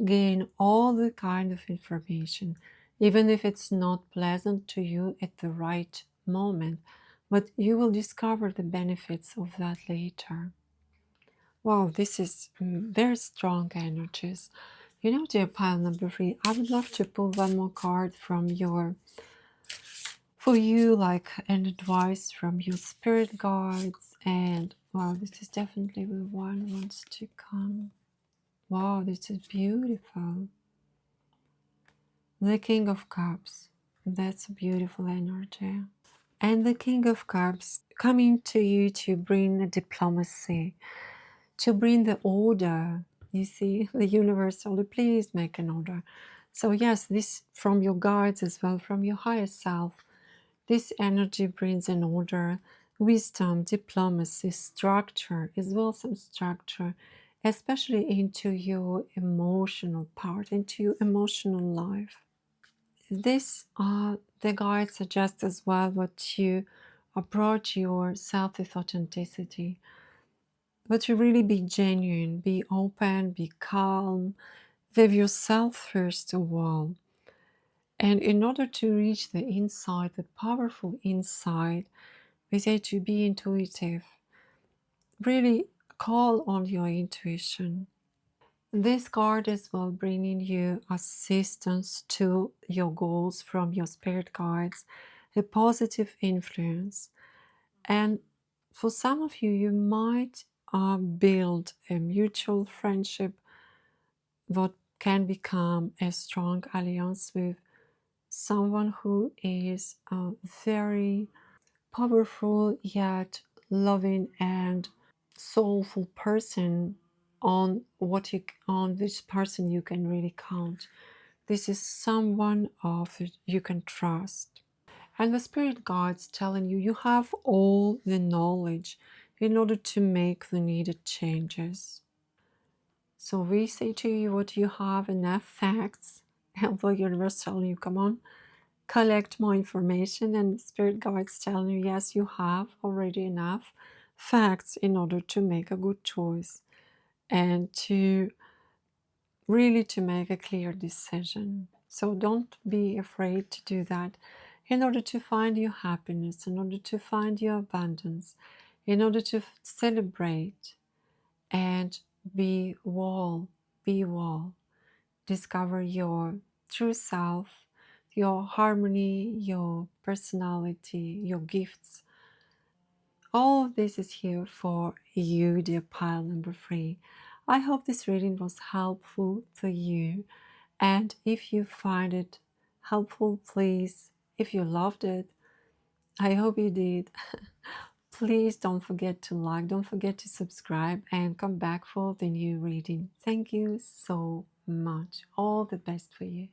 gain all the kind of information, even if it's not pleasant to you at the right moment. But you will discover the benefits of that later. Wow, this is very strong energies. You know, dear pile number 3, I would love to pull one more card from for you, like an advice from your spirit guides. And wow, this is definitely the one wants to come. Wow, this is beautiful. The King of Cups. That's a beautiful energy. And the King of Cups coming to you to bring diplomacy, to bring the order. You see, the universe told you, please make an order. So yes, this from your guides as well, from your higher self. This energy brings an order, wisdom, diplomacy, structure, as well some structure, especially into your emotional part, into your emotional life. This, the guides suggest as well what you approach yourself with authenticity. But to really be genuine, be open, be calm, with yourself first of all. And in order to reach the insight, the powerful insight, we say to be intuitive. Really call on your intuition. This card is well bringing you assistance to your goals from your spirit guides, a positive influence. And for some of you, you might build a mutual friendship that can become a strong alliance with someone who is very powerful yet loving and soulful person on this person you can really count. This is someone of you can trust. And the spirit guides telling you you have all the knowledge in order to make the needed changes. So we say to you what you have enough facts, and the universe telling you, come on, collect more information, and spirit guides telling you, yes, you have already enough facts in order to make a good choice and to really to make a clear decision. So don't be afraid to do that in order to find your happiness, in order to find your abundance, in order to celebrate and be whole, be whole. Discover your true self, your harmony, your personality, your gifts. All of this is here for you, dear pile number 3. I hope this reading was helpful to you. And if you find it helpful, please, if you loved it, I hope you did, please don't forget to like, don't forget to subscribe, and come back for the new reading. Thank you so much. All the best for you.